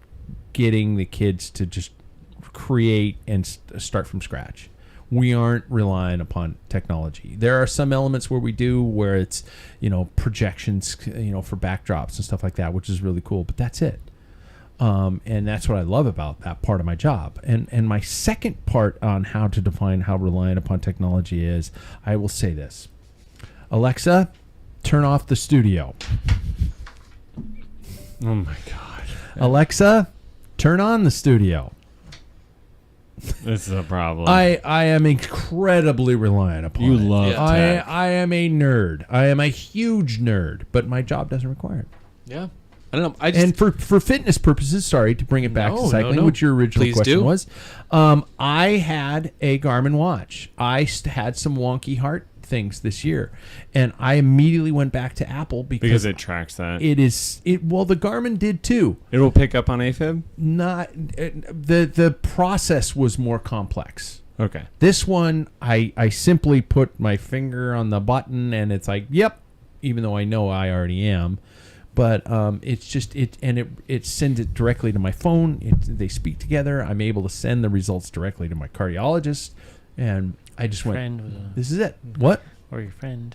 getting the kids to just create and start from scratch. We aren't relying upon technology. There are some elements where we do, where it's, projections, for backdrops and stuff like that, which is really cool, but that's it. And that's what I love about that part of my job. And my second part on how to define how reliant upon technology is, I will say this. Alexa, turn off the studio. Oh my god. Alexa, turn on the studio. This is a problem. I am incredibly reliant upon You it. love Yeah. tech. I am a nerd. I am a huge nerd, but my job doesn't require it. Yeah. I don't know. I just And for fitness purposes, sorry to bring it back No, to cycling, no. which your original Please question do. was. I had a Garmin watch. I had some wonky heart things this year, and I immediately went back to Apple because it tracks that. well, the Garmin did too. It will pick up on AFib? The process was more complex. Okay. This one, I simply put my finger on the button and it's like, yep, even though I know I already am. But it's just it sends it directly to my phone. They speak together. I'm able to send the results directly to my cardiologist, and I just went, this is it. What? Or your friend.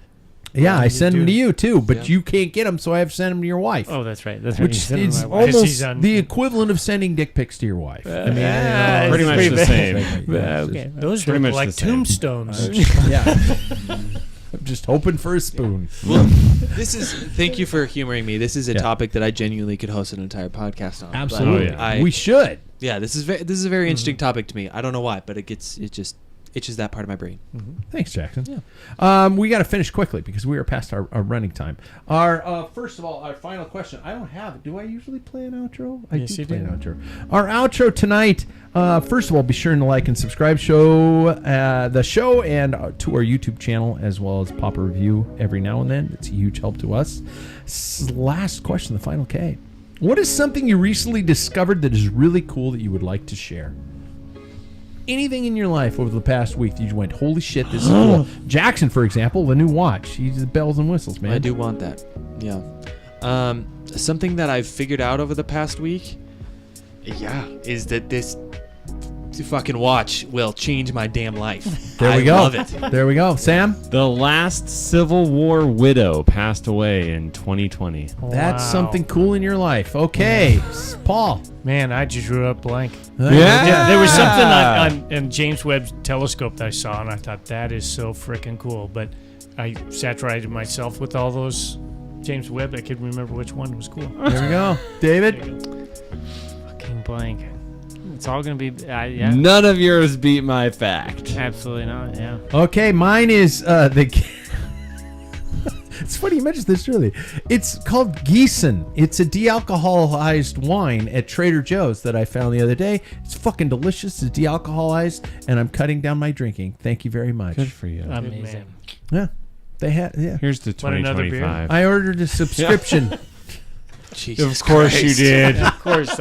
Yeah, I you send them do. to you too, but Yeah. you can't get them, so I have to send them to your wife. Oh, that's right. That's right. Which You said it is to my wife. He's almost on- the equivalent of sending dick pics to your wife. I mean, it's Pretty much the bad. same. Yeah, it's Okay. Those Pretty look much like the same. tombstones. yeah. I'm just hoping for a spoon. Well, thank you for humoring me. This is a Yeah. topic that I genuinely could host an entire podcast on. But Absolutely. Oh, yeah. We should. yeah, this is a very interesting topic to me. I don't know why, but it just itches that part of my brain. Thanks, Jackson. Yeah. We got to finish quickly because we are past our running time. Our first of all, our final question. I don't have it. Do I usually play an outro? I Yes, do you play do. an outro. Our outro tonight. First of all, be sure to like and subscribe the show and to our YouTube channel, as well as pop a review every now and then. It's a huge help to us. Last question, the final K. What is something you recently discovered that is really cool that you would like to share? Anything in your life over the past week that you went, holy shit, this is cool. Jackson, for example, the new watch. He's the bells and whistles, man. I do want that. Yeah. Something that I've figured out over the past week, is that this fucking watch will change my damn life. There we I go. love it. There we go. Sam? The last Civil War widow passed away in 2020. That's Wow. something cool in your life. Okay. Paul. Man, I just drew up blank. Yeah. There was something on James Webb's telescope that I saw, and I thought that is so freaking cool. But I saturated myself with all those James Webb. I couldn't remember which one was cool. There we go. David? Fucking blank. It's all gonna be. Yeah. None of yours beat my fact. Absolutely not. Yeah. Okay, mine is the. It's funny you mentioned this earlier. It's called Gießen. It's a de-alcoholized wine at Trader Joe's that I found the other day. It's fucking delicious. It's de-alcoholized, and I'm cutting down my drinking. Thank you very much. Good for you. Amazing. Yeah, they had. Yeah, Here's the Want another beer? 2025. I ordered a subscription. Jesus Of course you Christ. did. Of course.